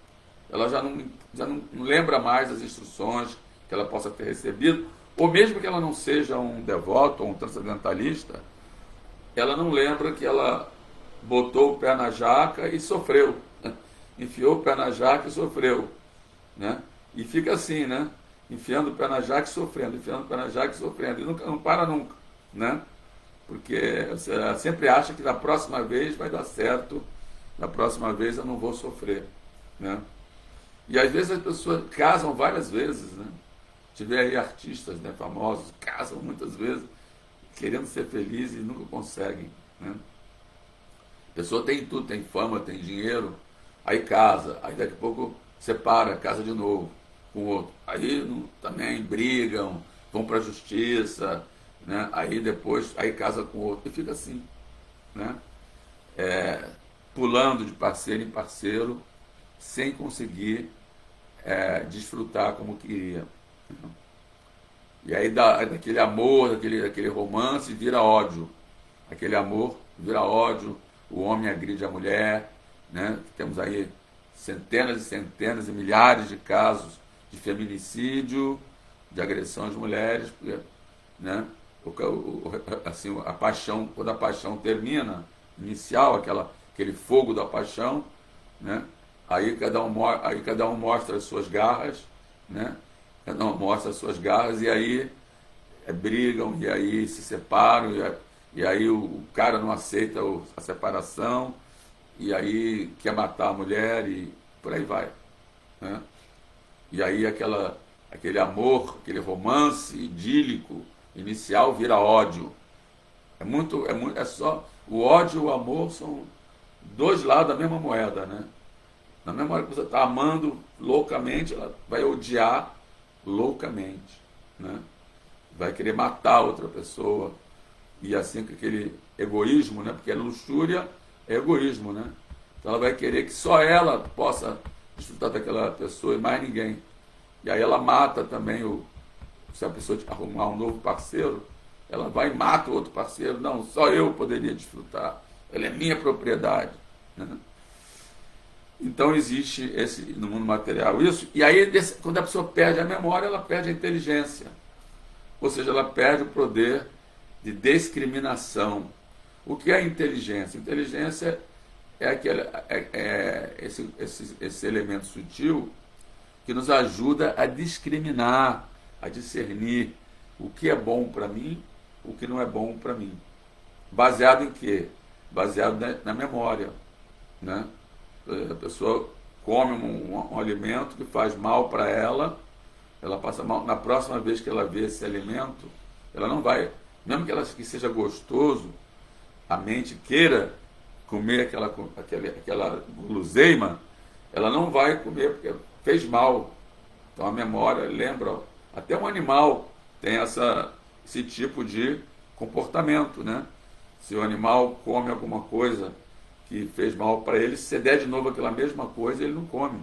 Ela já não lembra mais as instruções que ela possa ter recebido, ou mesmo que ela não seja um devoto ou um transcendentalista, ela não lembra que ela botou o pé na jaca e sofreu, né? Enfiou o pé na jaca e sofreu, né? E fica assim, né? Enfiando o pé na jaca e sofrendo, enfiando o pé na jaca e sofrendo, e não para nunca, né? Porque você sempre acha que da próxima vez vai dar certo, da próxima vez eu não vou sofrer, né? E às vezes as pessoas casam várias vezes, né? Tive aí artistas, né, famosos, casam muitas vezes, querendo ser felizes e nunca conseguem, né? A pessoa tem tudo, tem fama, tem dinheiro, aí casa, aí daqui a pouco separa, casa de novo com outro. Aí também brigam, vão para a justiça, né? Aí depois casa com outro e fica assim, né? Pulando de parceiro em parceiro sem conseguir desfrutar como queria. E aí daquele amor, daquele romance vira ódio. Aquele amor vira ódio, o homem agride a mulher, né? Temos aí centenas e centenas e milhares de casos de feminicídio, de agressão às mulheres, porque, né? Assim, a paixão, quando a paixão termina, inicial, aquele fogo da paixão, né? Aí cada um mostra as suas garras, né? Cada um mostra as suas garras e aí brigam, e aí se separam, e aí o cara não aceita a separação, e aí quer matar a mulher e por aí vai, né? E aí aquele amor, aquele romance idílico inicial vira ódio. É só o ódio e o amor são dois lados da mesma moeda, né? Na mesma hora que você está amando loucamente, ela vai odiar loucamente, né? Vai querer matar outra pessoa, e assim com aquele egoísmo, né? Porque a luxúria é egoísmo, né? Então ela vai querer que só ela possa desfrutar daquela pessoa e mais ninguém. E aí ela mata também se a pessoa arrumar um novo parceiro, ela vai e mata o outro parceiro. Não, só eu poderia desfrutar. Ela é minha propriedade, né? Então existe no mundo material isso. E aí, quando a pessoa perde a memória, ela perde a inteligência. Ou seja, ela perde o poder de discriminação. O que é inteligência? Inteligência é esse elemento sutil que nos ajuda a discriminar, a discernir o que é bom para mim, o que não é bom para mim. Baseado em quê? Baseado na memória, né? A pessoa come um alimento que faz mal para ela passa mal. Na próxima vez que ela vê esse alimento, ela não vai, mesmo que seja gostoso, a mente queira comer aquela guloseima, ela não vai comer porque fez mal. Então a memória lembra, até um animal tem esse tipo de comportamento, né? Se o animal come alguma coisa que fez mal para ele, se você der de novo aquela mesma coisa, ele não come.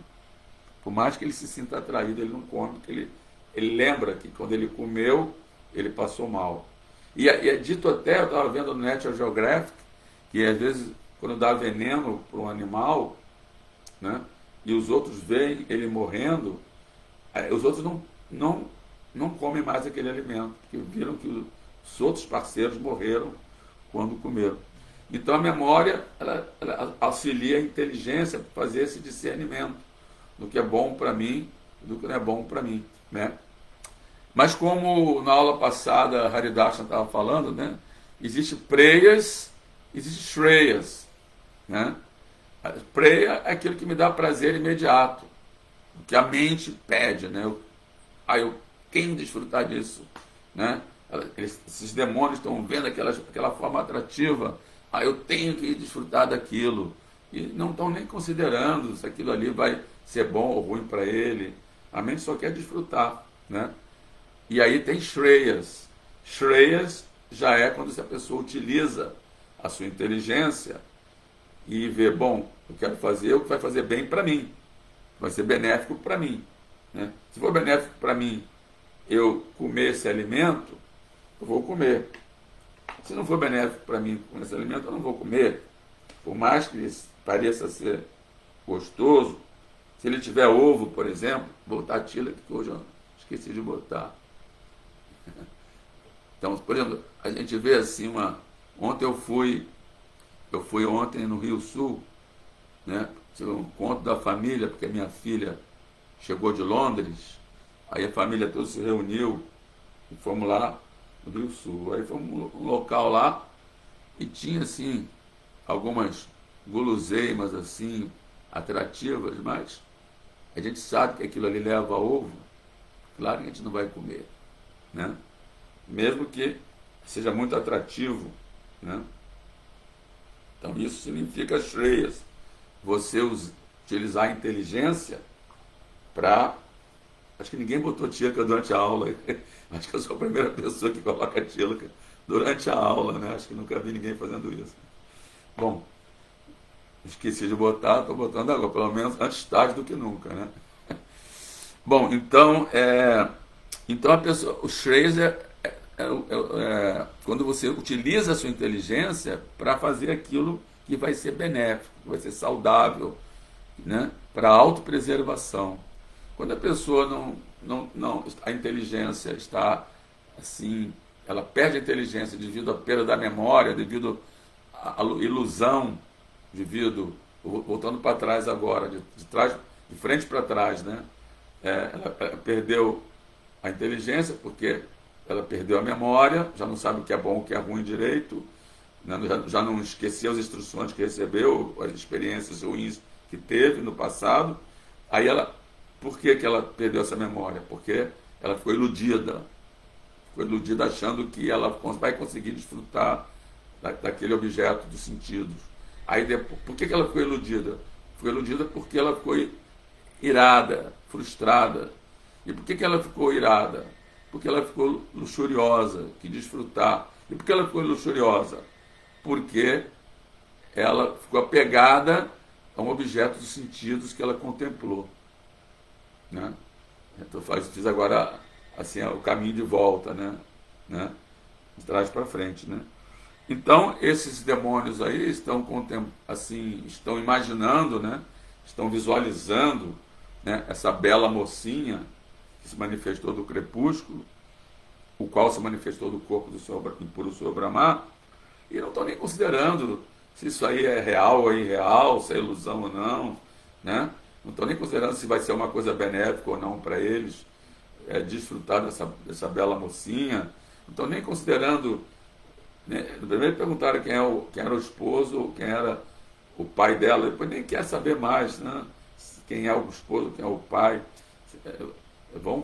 Por mais que ele se sinta atraído, ele não come, porque ele lembra que quando ele comeu, ele passou mal. E é dito até, eu estava vendo no National Geographic, que às vezes, quando dá veneno para um animal, né, e os outros veem ele morrendo, os outros não comem mais aquele alimento, porque viram que os outros parceiros morreram quando comeram. Então a memória ela auxilia a inteligência para fazer esse discernimento do que é bom para mim e do que não é bom para mim, né? Mas como na aula passada a Haridarshan estava falando, né, existe preyas, existe shreyas, né? A preya é aquilo que me dá prazer imediato, o que a mente pede, né? Eu quero desfrutar disso, né? Esses demônios estão vendo aquela forma atrativa, eu tenho que desfrutar daquilo, e não estão nem considerando se aquilo ali vai ser bom ou ruim para ele. A mente só quer desfrutar, né? E aí tem shreyas. Shreyas já é quando a pessoa utiliza a sua inteligência e vê, bom, eu quero fazer o que vai fazer bem para mim, vai ser benéfico para mim, né? Se for benéfico para mim eu comer esse alimento, eu vou comer. Se não for benéfico para mim comer esse alimento, eu não vou comer. Por mais que pareça ser gostoso, se ele tiver ovo, por exemplo, vou botar a tila que hoje eu esqueci de botar. Então, por exemplo, a gente vê assim ontem eu fui ontem no Rio Sul, né? Tive um encontro da família, porque a minha filha chegou de Londres, aí a família toda se reuniu e fomos lá no Rio Sul. Aí fomos um local lá e tinha assim algumas guloseimas assim atrativas, mas a gente sabe que aquilo ali leva ovo, claro que a gente não vai comer, né? Mesmo que seja muito atrativo, né? Então isso significa shreyas, você utilizar a inteligência para... Acho que ninguém botou tílaka durante a aula. Acho que eu sou a primeira pessoa que coloca tílaka durante a aula, né? Acho que nunca vi ninguém fazendo isso. Bom, esqueci de botar, estou botando agora, pelo menos antes tarde do que nunca, né? Bom, então a pessoa, o shreyas quando você utiliza a sua inteligência para fazer aquilo que vai ser benéfico, que vai ser saudável, né? Para a autopreservação. Quando a pessoa a inteligência está assim, ela perde a inteligência devido à perda da memória, devido à ilusão, voltando para trás agora, de frente para trás, né? Ela perdeu a inteligência porque ela perdeu a memória, já não sabe o que é bom, o que é ruim direito, né? Já não esqueceu as instruções que recebeu, as experiências ruins que teve no passado. Aí por que ela perdeu essa memória? Porque ela ficou iludida achando que ela vai conseguir desfrutar daquele objeto dos sentidos. Aí depois, por que ela ficou iludida? Foi iludida porque ela ficou irada, frustrada. E por que ela ficou irada? Porque ela ficou luxuriosa, quis desfrutar. E por que ela ficou luxuriosa? Porque ela ficou apegada a um objeto dos sentidos que ela contemplou. Né? Então fiz agora assim, o caminho de volta, né? De trás para frente. Né? Então, esses demônios aí estão assim, estão imaginando, né? Estão visualizando, né? Essa bela mocinha que se manifestou do crepúsculo, o qual se manifestou do corpo do impuro Senhor Brahma, e não estão nem considerando se isso aí é real ou irreal, se é ilusão ou não, né? Não estão nem considerando se vai ser uma coisa benéfica ou não para eles, desfrutar dessa bela mocinha. Não estão nem considerando, né? Primeiro perguntaram quem era o esposo, quem era o pai dela, depois nem quer saber mais, né? Quem é o esposo, quem é o pai. Vão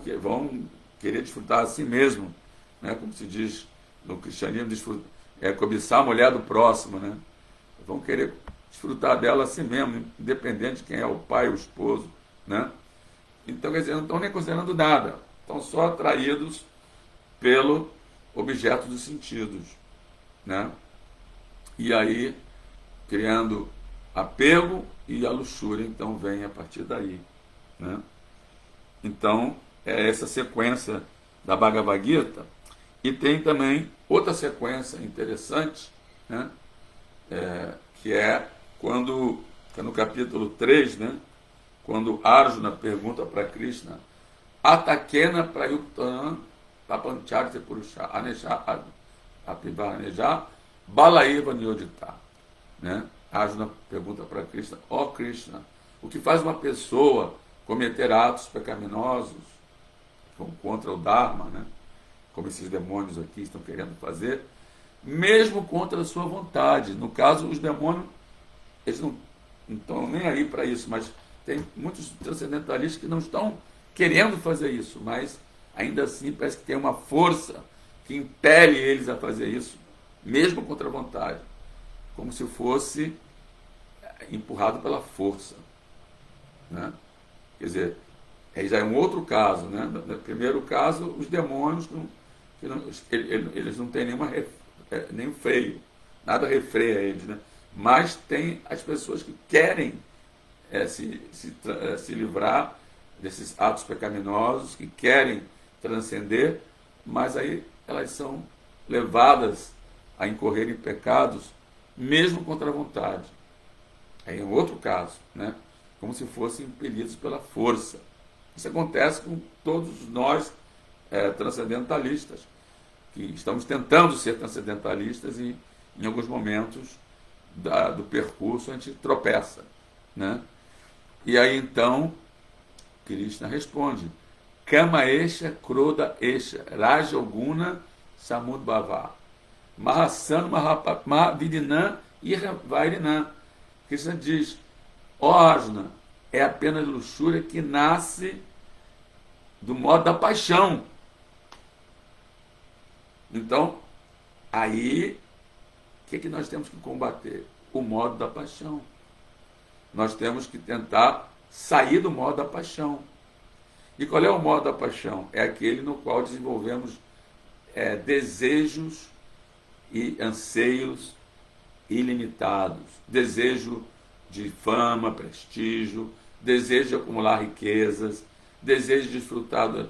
querer desfrutar a si mesmo, né? Como se diz no cristianismo, cobiçar a mulher do próximo, né? Vão querer desfrutar dela a si mesmo, independente de quem é o pai, o esposo, né? Então, quer dizer, não estão nem considerando nada, estão só atraídos pelo objeto dos sentidos, né? E aí, criando apego, e a luxúria, então, vem a partir daí, né? Então, é essa sequência da Bhagavad Gita. E tem também outra sequência interessante, né? Que é quando, que é no capítulo 3, né? Quando Arjuna pergunta para Krishna, Atakena prayuktana papancharte purusha anesha apivaneja balaiva niyodita, né? Arjuna pergunta para Krishna, ó Krishna, o que faz uma pessoa cometer atos pecaminosos contra o Dharma, né? Como esses demônios aqui estão querendo fazer, mesmo contra a sua vontade. No caso, os demônios, eles não estão nem aí para isso, mas tem muitos transcendentalistas que não estão querendo fazer isso, mas ainda assim parece que tem uma força que impele eles a fazer isso, mesmo contra a vontade, como se fosse empurrado pela força, né? Quer dizer, já é um outro caso, né? No primeiro caso, os demônios eles não têm nenhum freio, nada refreia eles, né? Mas tem as pessoas que querem se livrar desses atos pecaminosos, que querem transcender, mas aí elas são levadas a incorrer em pecados, mesmo contra a vontade. Aí é um outro caso, né? Como se fossem impelidos pela força. Isso acontece com todos nós transcendentalistas, que estamos tentando ser transcendentalistas e em alguns momentos do percurso a gente tropeça, né? E aí então Krishna responde, Kama Esha, Kroda Esha, Raja Guna Samudbhava, Mahasana Mahavidinam Irvairinam. Krishna diz, ó Arjuna, é apenas luxúria que nasce do modo da paixão. Então, aí, o que nós temos que combater? O modo da paixão. Nós temos que tentar sair do modo da paixão. E qual é o modo da paixão? É aquele no qual desenvolvemos desejos e anseios ilimitados. Desejo de fama, prestígio, desejo de acumular riquezas, desejo de desfrutar do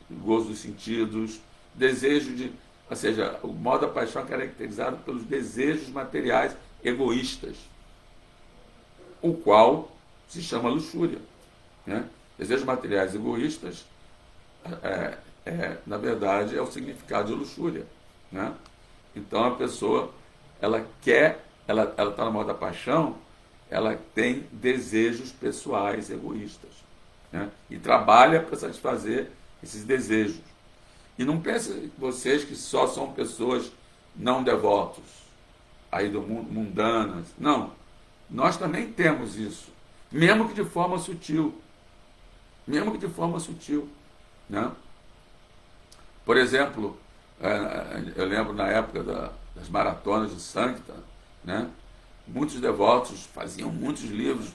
gozo dos sentidos, desejo de... Ou seja, o modo da paixão é caracterizado pelos desejos materiais egoístas, o qual se chama luxúria, né? Desejos materiais egoístas, na verdade, é o significado de luxúria, né? Então, a pessoa, ela está no modo da paixão, ela tem desejos pessoais egoístas, né? E trabalha para satisfazer esses desejos. E não pensem vocês que só são pessoas não devotos, aí do mundo, mundanas. Não. Nós também temos isso, mesmo que de forma sutil. Mesmo que de forma sutil, né? Por exemplo, eu lembro na época das maratonas de Sankta, né? Muitos devotos faziam muitos livros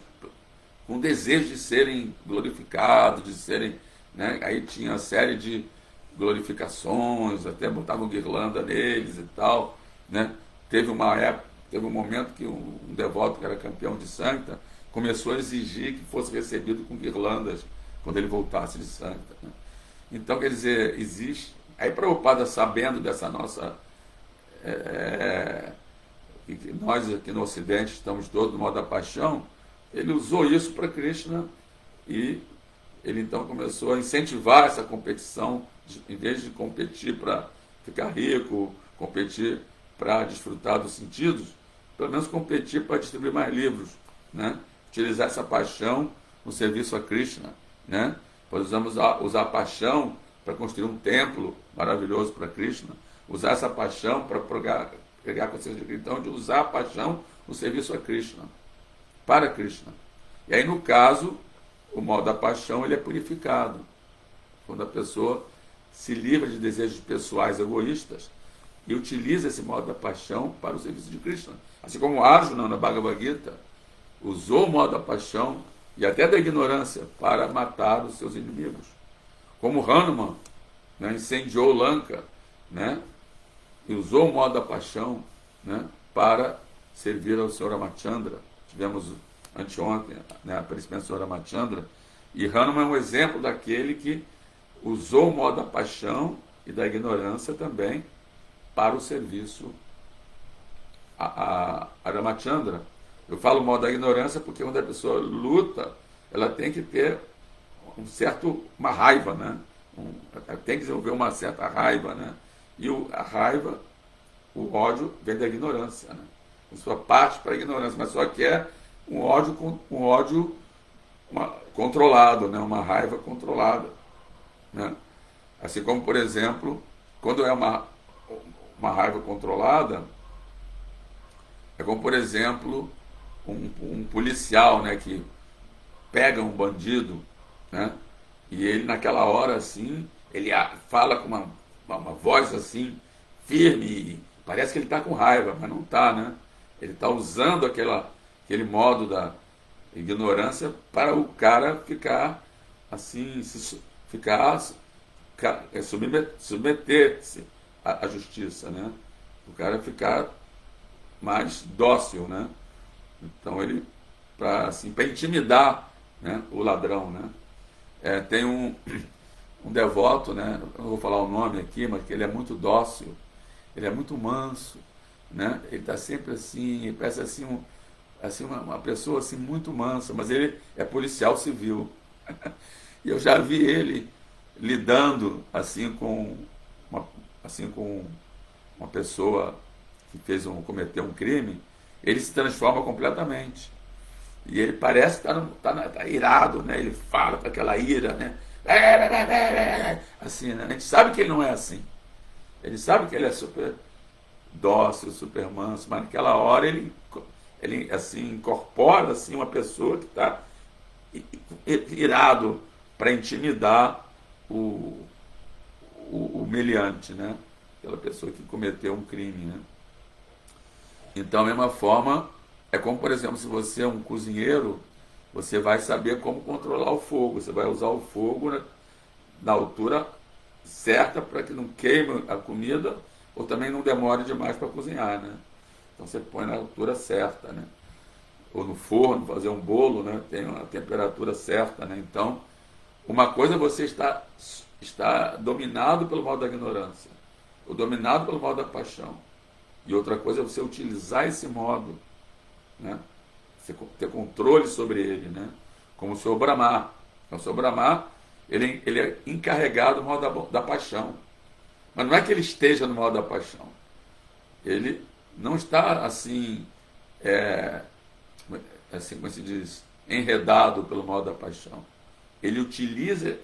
com desejo de serem glorificados, de serem, né? Aí tinha uma série de glorificações, até botavam guirlanda neles e tal, né? Teve uma época, teve um momento que um devoto que era campeão de Sancta começou a exigir que fosse recebido com guirlandas quando ele voltasse de Sancta, né? Então, quer dizer, existe. Aí Prabhupada, sabendo dessa nossa. Que nós aqui no Ocidente estamos todos no modo da paixão, ele usou isso para Krishna e ele então começou a incentivar essa competição, em vez de competir para ficar rico, competir para desfrutar dos sentidos, pelo menos competir para distribuir mais livros, né? Utilizar essa paixão no serviço a Krishna, né? Podemos usar a paixão para construir um templo maravilhoso para Krishna, usar essa paixão para pegar consciência de Krishna, então de usar a paixão no serviço a Krishna, para Krishna. E aí, no caso, o modo da paixão ele é purificado. Quando a pessoa se livra de desejos pessoais egoístas e utiliza esse modo da paixão para o serviço de Krishna. Assim como Arjuna, na Bhagavad Gita, usou o modo da paixão e até da ignorância para matar os seus inimigos. Como Hanuman, né, incendiou Lanka, né, e usou o modo da paixão, né, para servir ao Senhor Ramachandra. Tivemos anteontem, né, a aparecimento do Senhor Ramachandra, e Hanuman é um exemplo daquele que usou o modo da paixão e da ignorância também para o serviço a Ramachandra. Eu falo modo da ignorância porque quando a pessoa luta, ela tem que ter uma raiva, né? Ela tem que desenvolver uma certa raiva, né? E a raiva, o ódio vem da ignorância, né? A pessoa parte para a ignorância, mas só que é um ódio controlado, né? Uma raiva controlada, né? Assim como, por exemplo, quando é uma raiva controlada, é como, por exemplo, um policial, né, que pega um bandido, né, e ele naquela hora assim, ele fala com uma voz assim, firme, parece que ele está com raiva, mas não está, né? Ele está usando aquele modo da ignorância para o cara ficar assim, submeter-se à justiça, né? O cara ficar mais dócil, né? Então ele, para intimidar, né, o ladrão, né? Tem um devoto, né? Eu não vou falar o nome aqui, mas que ele é muito dócil, ele é muito manso, né? Ele está sempre assim, parece assim uma pessoa assim muito mansa, mas ele é policial civil. E eu já vi ele lidando assim com uma pessoa que cometeu um crime. Ele se transforma completamente. E ele parece que tá irado, né? Ele fala com aquela ira, né? Assim, né? A gente sabe que ele não é assim. Ele sabe que ele é super dócil, super manso, mas naquela hora ele assim, incorpora assim, uma pessoa que está irado para intimidar o meliante, né? Aquela pessoa que cometeu um crime, né? Então, da mesma forma, é como, por exemplo, se você é um cozinheiro, você vai saber como controlar o fogo. Você vai usar o fogo na altura certa para que não queime a comida ou também não demore demais para cozinhar, né? Então você põe na altura certa, né? Ou no forno, fazer um bolo, né? Tem uma temperatura certa, né? Então, uma coisa é você está dominado pelo mal da ignorância, ou dominado pelo mal da paixão. E outra coisa é você utilizar esse modo, né? Você ter controle sobre ele, né? Como o Senhor Brahma. Então, o Senhor Brahma, ele é encarregado do modo da paixão. Mas não é que ele esteja no modo da paixão. Ele não está assim, assim como se diz, enredado pelo modo da paixão. Ele utiliza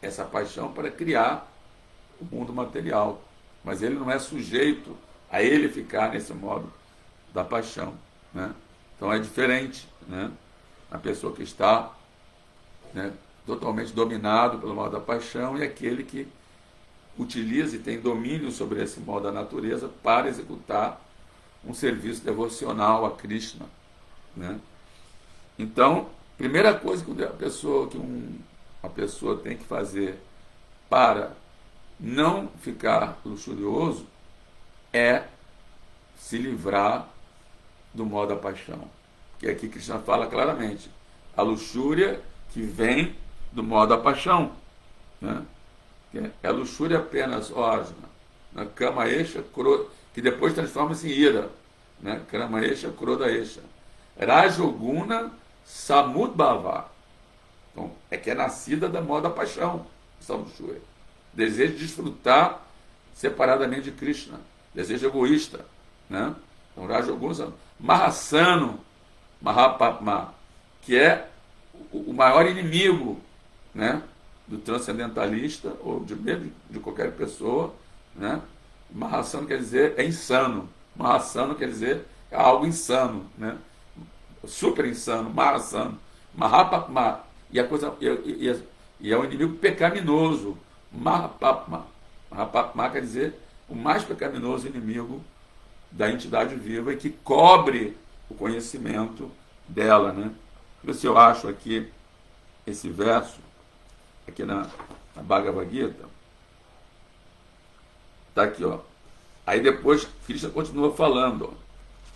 essa paixão para criar o mundo material. Mas ele não é sujeito a ele ficar nesse modo da paixão, né? Então é diferente, né? A pessoa que está, né, totalmente dominado pelo modo da paixão e aquele que utiliza e tem domínio sobre esse modo da natureza para executar um serviço devocional a Krishna, né? Então, Primeira coisa que uma pessoa tem que fazer para não ficar luxurioso é se livrar do modo da paixão. Que aqui Krishna fala claramente, a luxúria que vem do modo da paixão, né? É a luxúria apenas ósma, na kama esha, que depois transforma-se em ira, né? Kama esha, kroda esha. Rajoguna samudbhava. Então, é que é nascida da moda paixão, essa luxúria. Desejo de desfrutar separadamente de Krishna. Desejo egoísta, né? Então, Rajoguna, Mahasano, Mahapatma, que é o maior inimigo, né, do transcendentalista, ou mesmo de qualquer pessoa, né? Mahasano quer dizer é insano. Mahasano quer dizer é algo insano, né? Super insano, Mahasano. Mahapatma, e é um inimigo pecaminoso. Mahapatma. Mahapatma quer dizer o mais pecaminoso inimigo da entidade viva e que cobre o conhecimento dela, né? Deixa eu ver se eu acho aqui esse verso, aqui na Bhagavad Gita. Está aqui, ó. Aí depois Krishna continua falando, ó.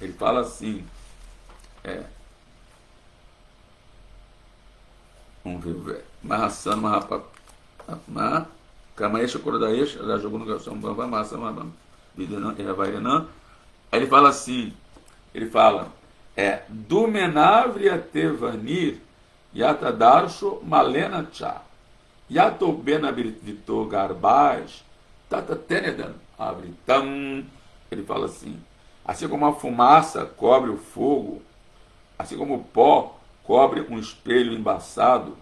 Ele fala assim, vamos ver, Mahasana Mahapatma, Kamaesha Korodayesha, Rajoguna Gasam Bhava, Mahasana Mahapatma, Videnam Iravayanam. Aí ele fala assim, Dumenavriya Tevanir Yatadarsho Malena Cha Yato Benabirito Garbage Tata Tenedan Abritam. Ele fala assim como a fumaça cobre o fogo, assim como o pó cobre um espelho embaçado,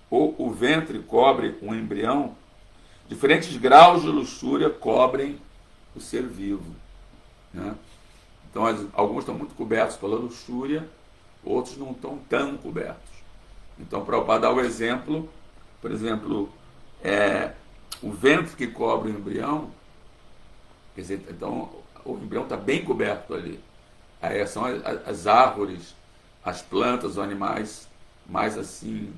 ou o ventre cobre um embrião, diferentes graus de luxúria cobrem o ser vivo, né? Então, alguns estão muito cobertos pela luxúria, outros não estão tão cobertos. Então, Prabhupada dá o exemplo, por exemplo, o ventre que cobre o embrião, quer dizer, então o embrião está bem coberto ali. Aí são as árvores, as plantas, os animais mais assim,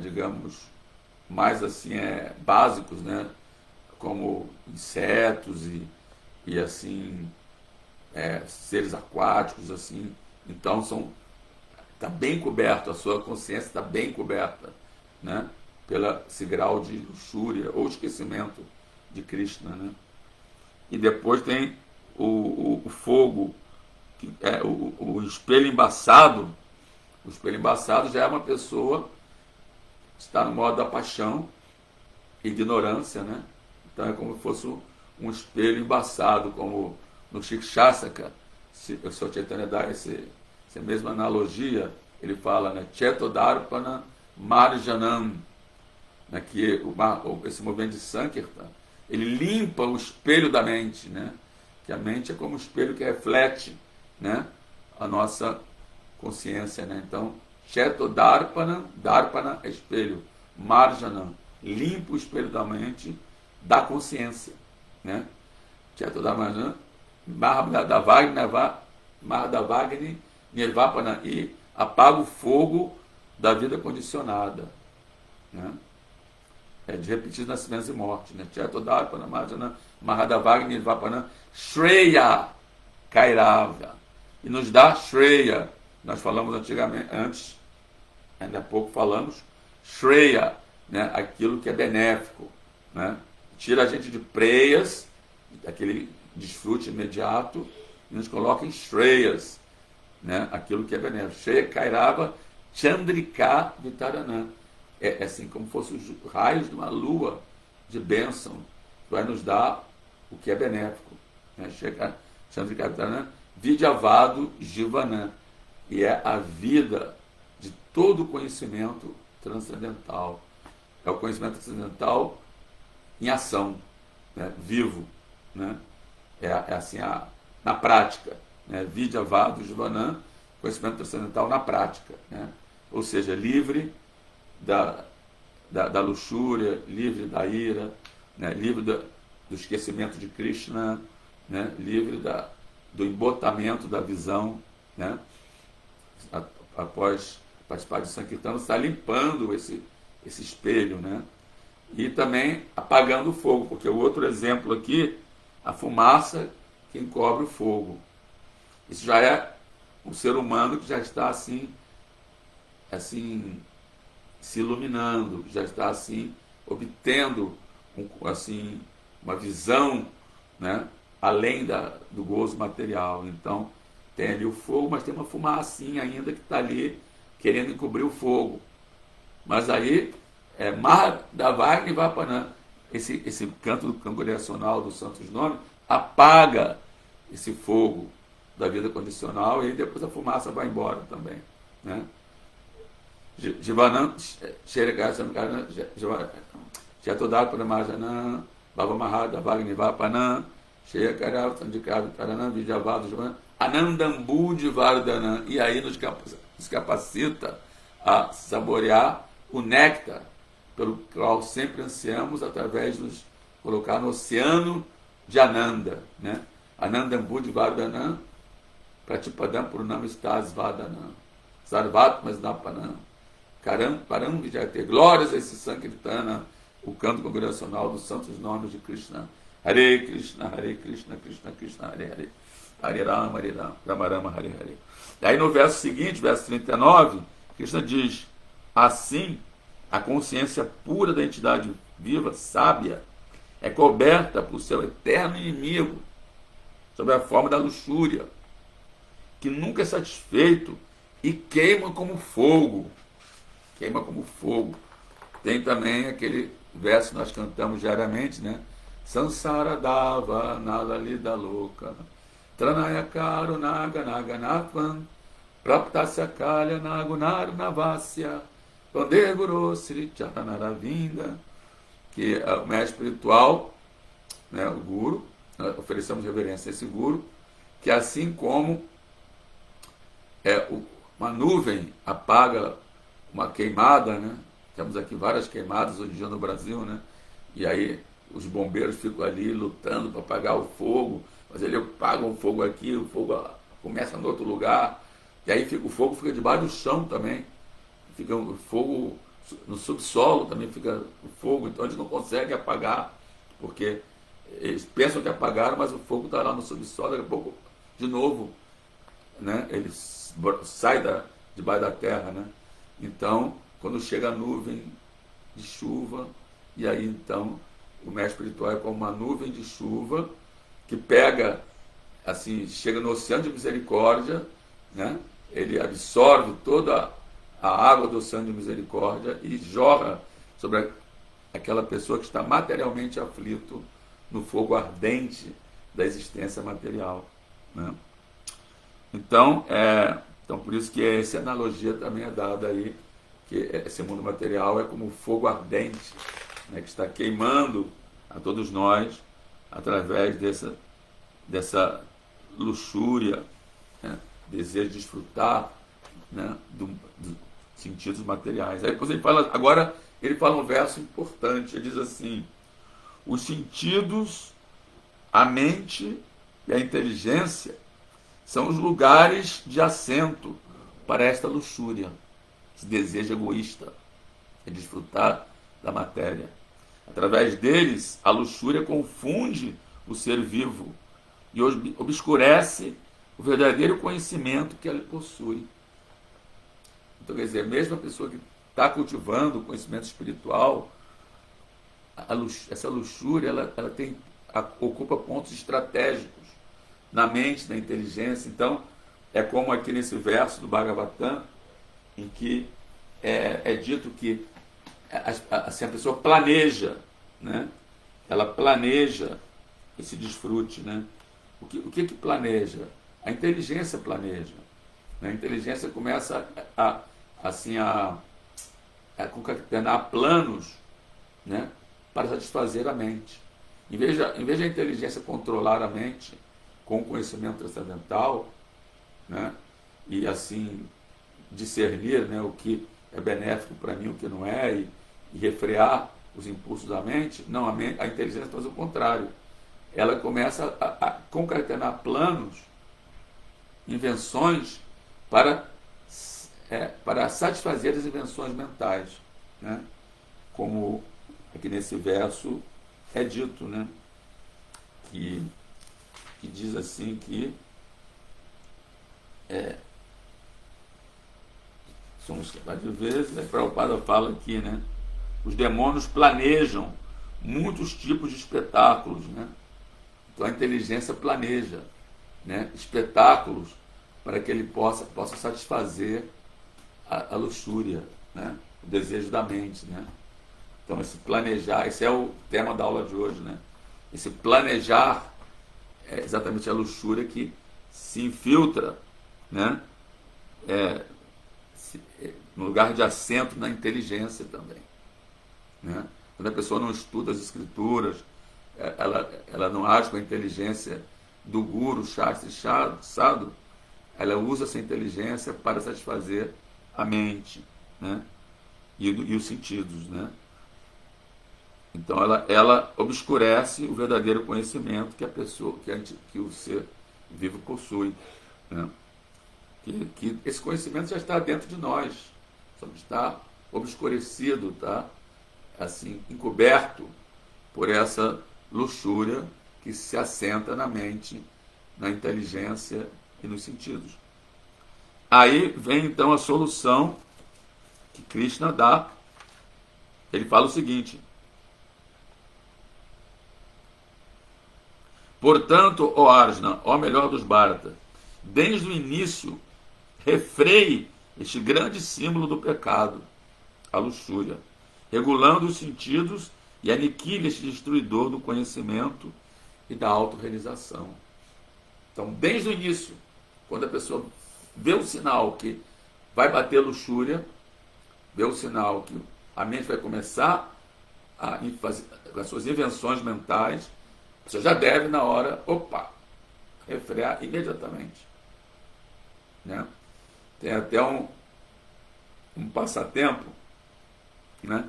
digamos, mais assim, básicos, né? Como insetos e assim, seres aquáticos, assim. Então está bem coberto, a sua consciência está bem coberta, né? Esse grau de luxúria ou esquecimento de Krishna, né? E depois tem o fogo, que é o espelho embaçado. O espelho embaçado já é uma pessoa que está no modo da paixão, ignorância, né? Então é como se fosse um espelho embaçado, como no Shikshasaka. O Sr. Chaitanya dá essa mesma analogia, ele fala, né? Chetodarpana Marjanam, né? Que esse movimento de Sankirtan, ele limpa o espelho da mente, né? Que a mente é como um espelho que reflete, né, a nossa consciência, né? Então, Chetodarpana, Darpana é espelho, Marjanam, limpa o espelho da mente, da consciência, né? Chetodarpana, Mahadavagni, Nirvapana, e apaga o fogo da vida condicionada, né? De repetidos nascimentos e mortes, né? Chetodarpana, Marjana, Mahadavagni, Nirvapana, Shreya, Kairava, e nos dá Shreya. Nós falamos antes, ainda há pouco falamos, Shreya, né? Aquilo que é benéfico, né? Tira a gente de preyas, aquele desfrute imediato, e nos coloca em Shreyas, né? Aquilo que é benéfico. Shreya, Kairava, Chandrika, Vitarana. É assim como fossem os raios de uma lua de bênção, que vai nos dar o que é benéfico, né? Chandrika, Vitarana, Vidyavado, Jivanã. E é a vida de todo o conhecimento transcendental. É o conhecimento transcendental em ação, né? Vivo, né? Assim, na prática, né? Vidyavado, Jivanã, conhecimento transcendental na prática, né? Ou seja, livre da luxúria, livre da ira, né? Livre do esquecimento de Krishna, né? Livre do embotamento da visão, né? após participar de Sankirtana, está limpando esse espelho, né? E também apagando o fogo, porque o outro exemplo aqui, a fumaça que encobre o fogo. Isso já é um ser humano que já está assim se iluminando, já está assim obtendo assim uma visão, né, além do gozo material. Então tem ali o fogo, mas tem uma fumacinha ainda que está ali querendo encobrir o fogo. Mas aí Mahadavagni Vapanam, esse canto congregacional dos Santos Nomes, apaga esse fogo da vida condicional e aí depois a fumaça vai embora também, né? Jivanam Sherekasankarana Jatodat Paramajanam Bhava Mahadavagni Vapanam Shekarav Sandikavitarana Vijavado Jivanam Anandambudi Vardhanam, e aí nos capacita a saborear o néctar pelo qual sempre ansiamos, através de nos colocar no oceano de Ananda, né? Anandambudi Vardhanam Pratipadam Purnam Stas Vadanam Sarvatmas Napanam Karam Param Vijayate. Glórias a esse Sankirtana, o canto congregacional dos santos nomes de Krishna. Hare Krishna, Krishna Krishna, Hare Hare, Hare Rama, Rama Rama, Hare Hare. E aí no verso seguinte, verso 39, Krishna diz: assim, a consciência pura da entidade viva, sábia, é coberta por seu eterno inimigo, sob a forma da luxúria, que nunca é satisfeito e queima como fogo. Queima como fogo. Tem também aquele verso que nós cantamos diariamente, né? Sansara dava nalalida louca, tranaya karo naga naga natvan, praptasya kalya nagunar navasya, Vande Guru Sri Charanaravinda, que é o mestre espiritual, né, o Guru, nós oferecemos reverência a esse Guru, que assim como uma nuvem apaga uma queimada, né? Temos aqui várias queimadas hoje em dia no Brasil, né? E aí os bombeiros ficam ali lutando para apagar o fogo, mas eles apagam o fogo aqui, o fogo começa em outro lugar, e aí o fogo fica debaixo do chão também, fica o fogo no subsolo também, fica o fogo, então eles não conseguem apagar, porque eles pensam que apagaram, mas o fogo está lá no subsolo, daqui a pouco, de novo, né? Ele sai debaixo da terra, né? Então, quando chega a nuvem de chuva, e aí então o mestre espiritual é como uma nuvem de chuva que pega, assim, chega no oceano de misericórdia, né? Ele absorve toda a água do oceano de misericórdia e jorra sobre aquela pessoa que está materialmente aflito no fogo ardente da existência material, né? Então, por isso que essa analogia também é dada aí, que esse mundo material é como fogo ardente, né, que está queimando a todos nós através dessa luxúria, né, desejo de desfrutar, né, dos sentidos materiais. Aí depois agora ele fala um verso importante, ele diz assim: os sentidos, a mente e a inteligência são os lugares de assento para esta luxúria, esse desejo egoísta de desfrutar da matéria. Através deles, a luxúria confunde o ser vivo e obscurece o verdadeiro conhecimento que ele possui. Então, quer dizer, mesmo a pessoa que está cultivando o conhecimento espiritual, essa luxúria ocupa pontos estratégicos na mente, na inteligência. Então, é como aqui nesse verso do Bhagavatam, em que é dito que assim, a pessoa planeja, né? Ela planeja esse desfrute, né? O que planeja? A inteligência planeja, né? A inteligência começa a concatenar planos, né, para satisfazer a mente. Em vez de a inteligência controlar a mente com o conhecimento transcendental, né, e assim discernir, né, o que é benéfico para mim, o que não é, e refrear os impulsos da mente, não, a inteligência faz o contrário. Ela começa a concatenar planos, invenções para para satisfazer as invenções mentais, né? Como aqui nesse verso é dito, né? Que diz assim que somos capazes de ver, né? Prabhupada fala aqui, né? Os demônios planejam muitos tipos de espetáculos, né? Então a inteligência planeja, né? Espetáculos para que ele possa satisfazer a luxúria, né? O desejo da mente, né? Então esse planejar, esse é o tema da aula de hoje, né? Esse planejar é exatamente a luxúria que se infiltra, né? No lugar de assento na inteligência também, né? Quando a pessoa não estuda as escrituras, ela não age com a inteligência do guru, shastri, sadhu, ela usa essa inteligência para satisfazer a mente, né? E os sentidos, né? Então ela obscurece o verdadeiro conhecimento que a pessoa, que o ser vivo possui, né? Que esse conhecimento já está dentro de nós, só está obscurecido, tá? Assim, encoberto por essa luxúria que se assenta na mente, na inteligência e nos sentidos. Aí vem então a solução que Krishna dá. Ele fala o seguinte: portanto, ó Arjuna, ó melhor dos Bharata, desde o início refreie este grande símbolo do pecado, a luxúria, regulando os sentidos e aniquile este destruidor do conhecimento e da autorrealização. Então, desde o início, quando a pessoa vê o sinal que vai bater luxúria, vê o sinal que a mente vai começar a fazer as suas invenções mentais, você já deve, na hora, refrear imediatamente, né? Tem até um passatempo, né?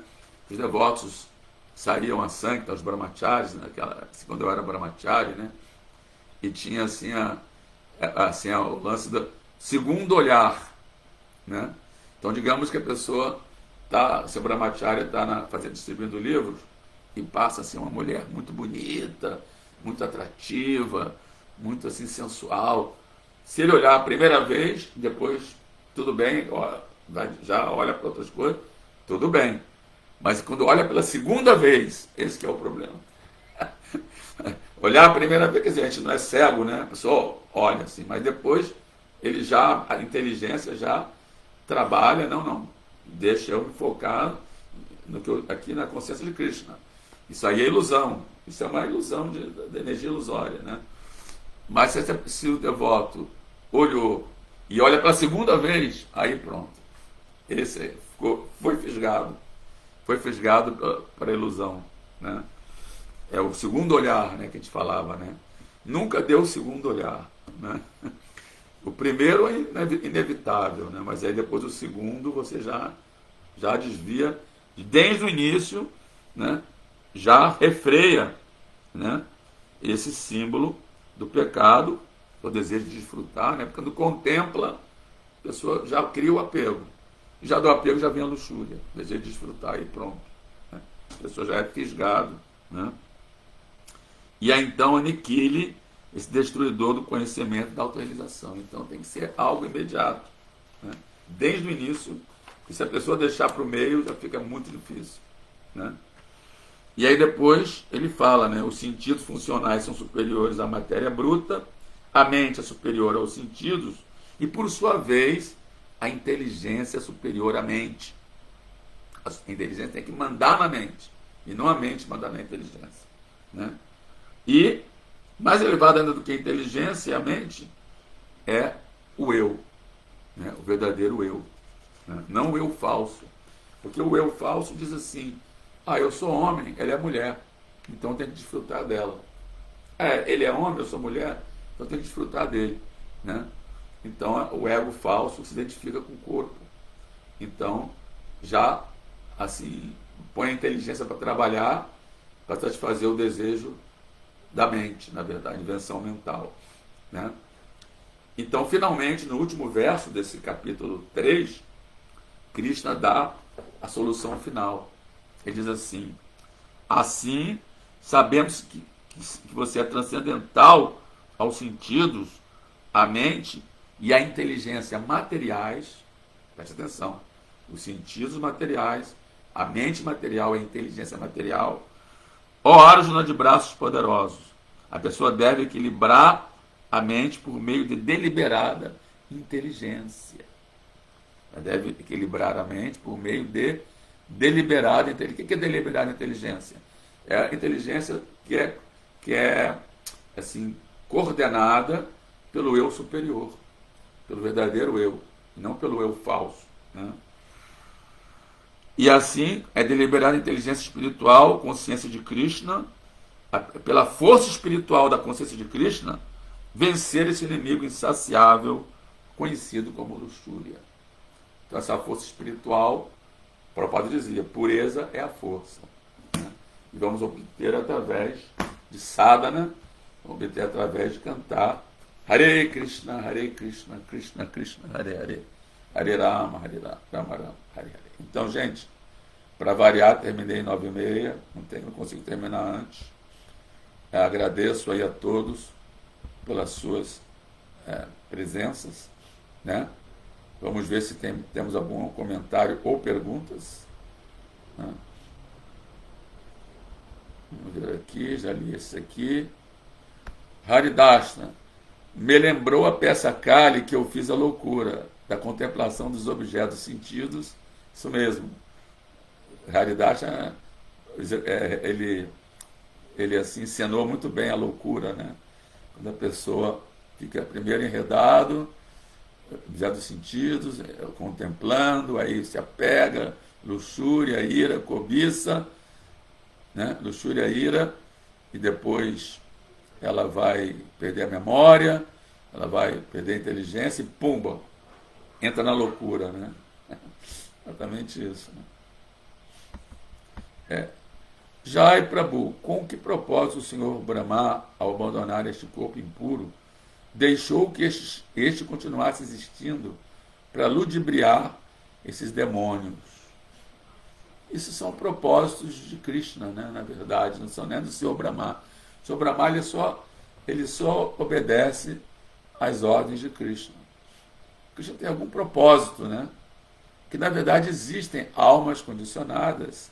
Os devotos saíam a Sankta, os brahmacharis, quando eu era brahmachari, né? E tinha assim, o lance do segundo olhar, né? Então, digamos que a pessoa seu brahmachari está distribuindo livros e passa assim uma mulher muito bonita, muito atrativa, muito assim sensual. Se ele olhar a primeira vez, depois tudo bem, já olha para outras coisas, tudo bem. Mas quando olha pela segunda vez, esse que é o problema. Olhar a primeira vez, quer dizer, a gente não é cego, né? A pessoa olha assim, mas depois a inteligência já trabalha, não, deixa eu me focar aqui na consciência de Krishna. Isso aí é ilusão, isso é uma ilusão de energia ilusória, né? Mas se o devoto olhou e olha pela segunda vez, aí pronto, esse foi fisgado para a ilusão, né? É o segundo olhar, né, que a gente falava, né? Nunca deu o segundo olhar, né? O primeiro é inevitável, né? Mas aí depois o segundo você já desvia desde o início, né? Já refreia, né? Esse símbolo do pecado, o desejo de desfrutar, né? Porque quando contempla, a pessoa já cria o apego. E já do apego já vem a luxúria, o desejo de desfrutar e pronto, né? A pessoa já é fisgado, né? E aí então aniquile esse destruidor do conhecimento da autorrealização. Então tem que ser algo imediato, né? Desde o início, e se a pessoa deixar para o meio, já fica muito difícil, né? E aí depois ele fala, né? Os sentidos funcionais são superiores à matéria bruta, a mente é superior aos sentidos, e por sua vez, a inteligência é superior à mente. A inteligência tem que mandar na mente, e não a mente mandar na inteligência, né? E mais elevado ainda do que a inteligência e a mente é o eu, né? O verdadeiro eu, né? Não o eu falso. Porque o eu falso diz assim: eu sou homem, ela é mulher, então eu tenho que desfrutar dela. Ele é homem, eu sou mulher, então eu tenho que desfrutar dele, né? Então o ego falso se identifica com o corpo. Então já assim põe a inteligência para trabalhar, para satisfazer o desejo da mente, na verdade, invenção mental, né? Então, finalmente, no último verso desse capítulo 3, Krishna dá a solução final. Ele diz assim sabemos que você é transcendental aos sentidos, à mente e à inteligência materiais. Preste atenção. Os sentidos materiais, a mente material e a inteligência material. Ó Arjuna de braços poderosos, a pessoa deve equilibrar a mente por meio de deliberada inteligência. Ela deve equilibrar a mente por meio de deliberada inteligência. O que é deliberada inteligência? É a inteligência que é assim, coordenada pelo eu superior, pelo verdadeiro eu, não pelo eu falso, né? E assim é deliberada inteligência espiritual, consciência de Krishna, pela força espiritual da consciência de Krishna, vencer esse inimigo insaciável conhecido como luxúria. Então essa força espiritual, o Prabhupada dizia, pureza é a força, né? E vamos obter através de sadhana, vamos obter através de cantar Hare Krishna, Krishna Krishna, Hare Hare, Hare Rama, Rama Rama, Hare Hare. Então, gente, para variar, terminei 9h30, não consigo terminar antes. Agradeço aí a todos pelas suas presenças, né? Vamos ver se temos algum comentário ou perguntas, né? Vamos ver aqui, já li esse aqui. Haridashna, me lembrou a peça Kali que eu fiz a loucura da contemplação dos objetos sentidos. Isso mesmo. Haridashna, ele assim encenou muito bem a loucura, né? Quando a pessoa fica primeiro enredado, objetos sentidos, contemplando, aí se apega, luxúria, ira, cobiça, né? Luxúria, ira, e depois ela vai perder a memória, ela vai perder a inteligência e pumba, entra na loucura, né? Exatamente isso, né? Jai Prabhu, com que propósito o Senhor Brahma, ao abandonar este corpo impuro, deixou que este continuasse existindo para ludibriar esses demônios? Isso são propósitos de Krishna, né? Na verdade, não são nem do Senhor Brahma. O Senhor Brahma ele só obedece às ordens de Krishna. Krishna tem algum propósito, né? Que na verdade existem almas condicionadas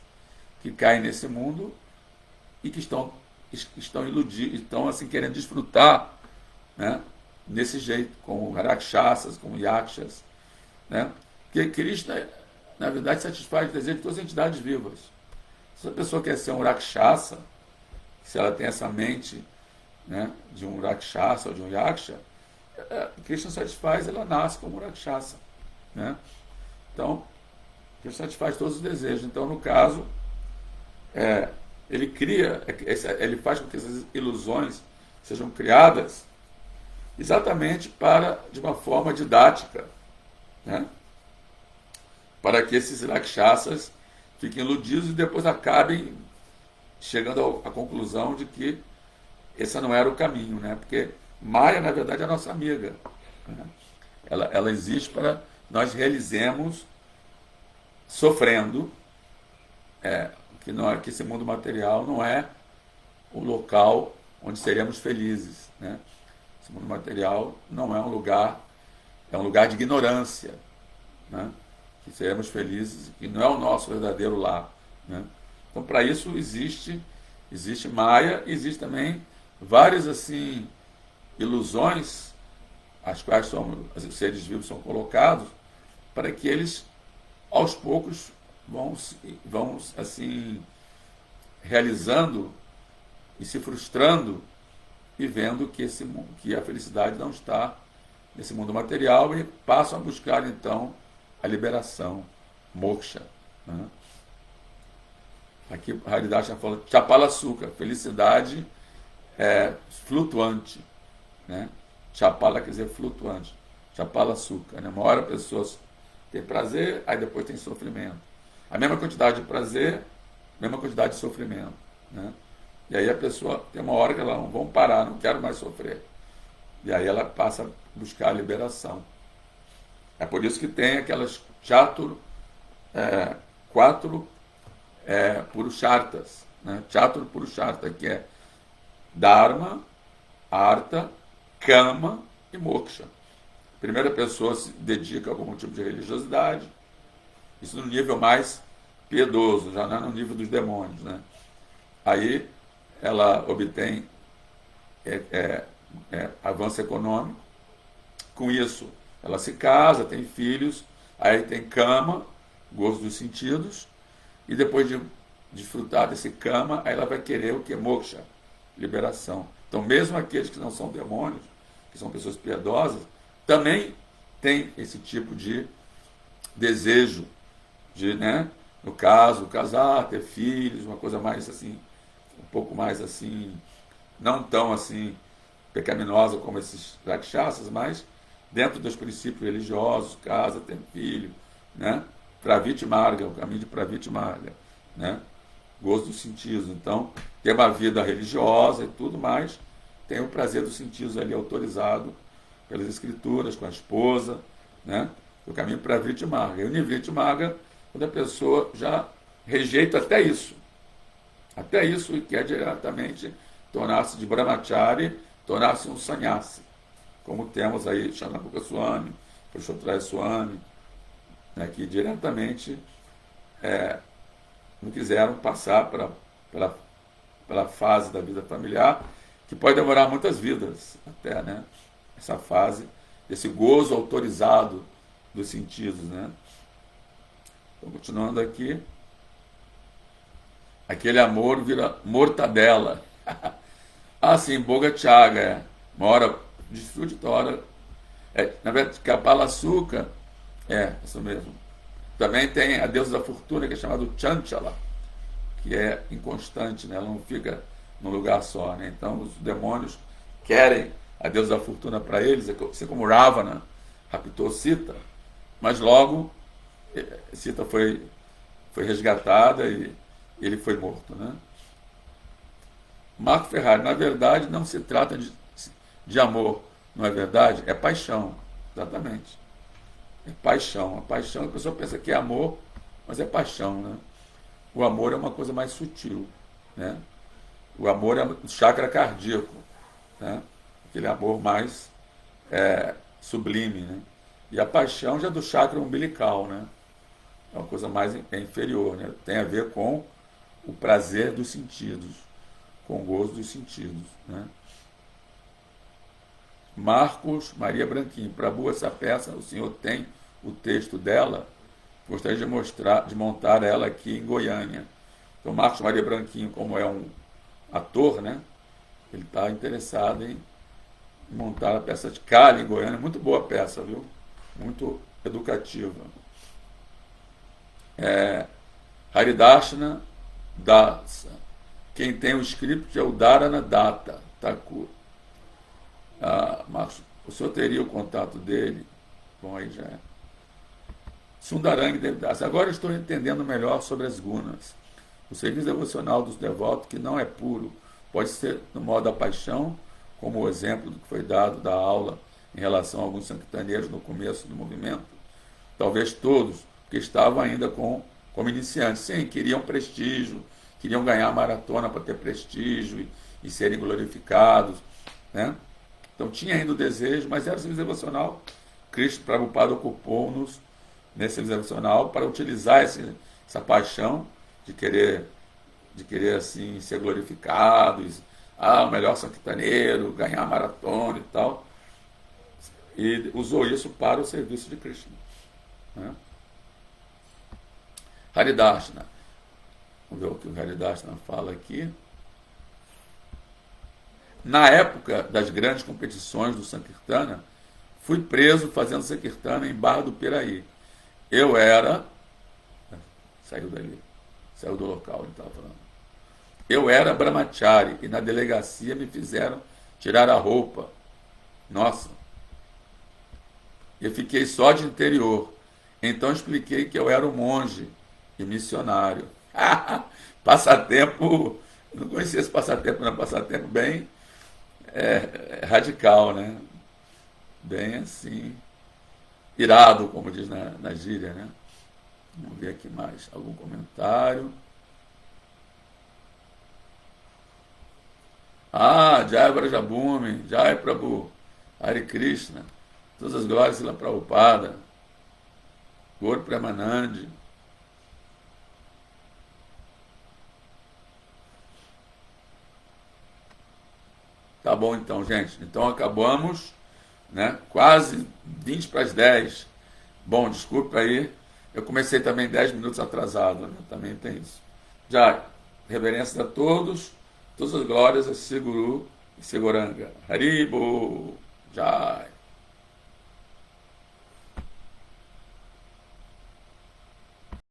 que caem nesse mundo e que estão iludidos, estão assim querendo desfrutar, né? Desse jeito, como rakshasas, como yakshas, né? Porque Krishna, na verdade, satisfaz o desejo de todas as entidades vivas. Se a pessoa quer ser um rakshasa, se ela tem essa mente, né, de um rakshasa ou de um yaksha, Krishna satisfaz, ela nasce como um rakshasa, né? Então, Krishna satisfaz todos os desejos. Então, no caso, ele faz com que essas ilusões sejam criadas exatamente de uma forma didática, né? Para que esses rakshasas fiquem iludidos e depois acabem chegando à conclusão de que esse não era o caminho, né? Porque Maya, na verdade, é a nossa amiga, né? Ela existe para nós realizemos sofrendo, que esse mundo material não é o local onde seremos felizes, né? Esse mundo material não é um lugar de ignorância, né? Que seremos felizes, que não é o nosso verdadeiro lar, né? Então, para isso existe Maya, existe também várias assim ilusões as quais os seres vivos são colocados para que eles aos poucos vão assim realizando e se frustrando e vendo que a felicidade não está nesse mundo material e passam a buscar então a liberação, moksha, né? Aqui a Haridasa já fala Chapala Sukha, felicidade flutuante, né? Chapala quer dizer flutuante, Chapala Sukha, né? Uma hora a pessoa tem prazer, aí depois tem sofrimento. A mesma quantidade de prazer, mesma quantidade de sofrimento, né? E aí a pessoa tem uma hora que ela não vão parar, não quero mais sofrer. E aí ela passa a buscar a liberação. É por isso que tem aquelas chatur quatro purusharthas, né? Chatur purushartha, que é Dharma, Artha, Kama e Moksha. A primeira pessoa se dedica a algum tipo de religiosidade, isso no nível mais piedoso, já não é no nível dos demônios, né? Aí ela obtém avanço econômico, com isso ela se casa, tem filhos, aí tem Kama, gozo dos sentidos, e depois de desfrutar desse Kama, aí ela vai querer o que? Moksha, liberação. Então, mesmo aqueles que não são demônios, que são pessoas piedosas, também têm esse tipo de desejo de, né, no caso, casar, ter filhos, uma coisa mais assim, um pouco mais assim, não tão assim pecaminosa como esses rakshasas, mas dentro dos princípios religiosos, casa, ter filho, né? Praviti Marga, o caminho de Praviti Marga, né? Gozo dos sentidos. Então, tem uma vida religiosa e tudo mais, tem o prazer dos sentidos ali autorizado pelas escrituras, com a esposa, né? O caminho para Praviti Marga. E o Nivritti Marga, quando a pessoa já rejeita até isso e quer diretamente tornar-se de brahmachari, tornar-se um sannyasi, como temos aí Shanamuka Swami, Purushottam Swami, né, que diretamente não quiseram passar pela fase da vida familiar, que pode demorar muitas vidas até, né? Essa fase, esse gozo autorizado dos sentidos, né? Então, continuando aqui, aquele amor vira mortadela. Ah, sim, Boga Chaga, uma hora desfrute, outra hora. Na verdade, Kapala Açúcar, isso mesmo. Também tem a deusa da fortuna, que é chamada Chanchala, que é inconstante, né? Ela não fica num lugar só, né? Então, os demônios querem a deusa da fortuna para eles, assim como Ravana raptou Sita, mas logo Sita foi resgatada e ele foi morto, né? Marco Ferrari, na verdade, não se trata de amor, não é verdade? É paixão, exatamente. É paixão. A paixão, a pessoa pensa que é amor, mas é paixão, né? O amor é uma coisa mais sutil, né? O amor é o chakra cardíaco, né? Aquele amor mais sublime, né? E a paixão já é do chakra umbilical, né? É uma coisa mais inferior, né? Tem a ver com o prazer dos sentidos, com o gozo dos sentidos, né? Marcos Maria Branquinho, Prabhu, essa peça, o senhor tem o texto dela, gostaria de montar ela aqui em Goiânia. Então, Marcos Maria Branquinho, como é um ator, né? Ele está interessado em montar a peça de Cali em Goiânia, muito boa a peça, viu? Muito educativa. Haridashna Dasa. Quem tem o script é o Dharana Datta Thakur. Marcos, o senhor teria o contato dele? Bom, aí já é. Sundarang Devidas. Agora estou entendendo melhor sobre as gunas. O serviço devocional dos devotos, que não é puro, pode ser no modo da paixão, como o exemplo do que foi dado da aula em relação a alguns sankirtaneiros no começo do movimento. Talvez todos, que estavam ainda como iniciantes. Sim, queriam prestígio, queriam ganhar a maratona para ter prestígio e serem glorificados, né? Então tinha ainda o desejo, mas era o serviço devocional. Krishna Prabhupada ocupou-nos nesse serviço devocional para utilizar essa paixão de querer assim ser glorificado, o melhor sankirtaneiro, ganhar a maratona e tal. E usou isso para o serviço de Krishna, né? Haridashna. Vamos ver o que o Haridashna fala aqui. Na época das grandes competições do Sankirtana, fui preso fazendo Sankirtana em Barra do Piraí. Eu era... Saiu dali. Saiu do local, ele estava falando. Eu era brahmachari e na delegacia me fizeram tirar a roupa. Nossa! Eu fiquei só de interior. Então expliquei que eu era um monge e missionário. Passatempo... Não conhecia esse passatempo, não. Passatempo bem radical, né? Bem assim, irado, como diz na gíria, né? Vamos ver aqui mais algum comentário. Jai Vrajabhumi, Jai Prabhu, Hare Krishna, todas as glórias Srila Prabhupada, Gaur Premanande. Tá bom então, gente. Então acabamos, né? Quase 20 para as 10. Bom, desculpa aí. Eu comecei também 10 minutos atrasado, né? Também tem isso. Já, reverência a todos, todas as glórias a Siguru e Seguranga. Haribo, já.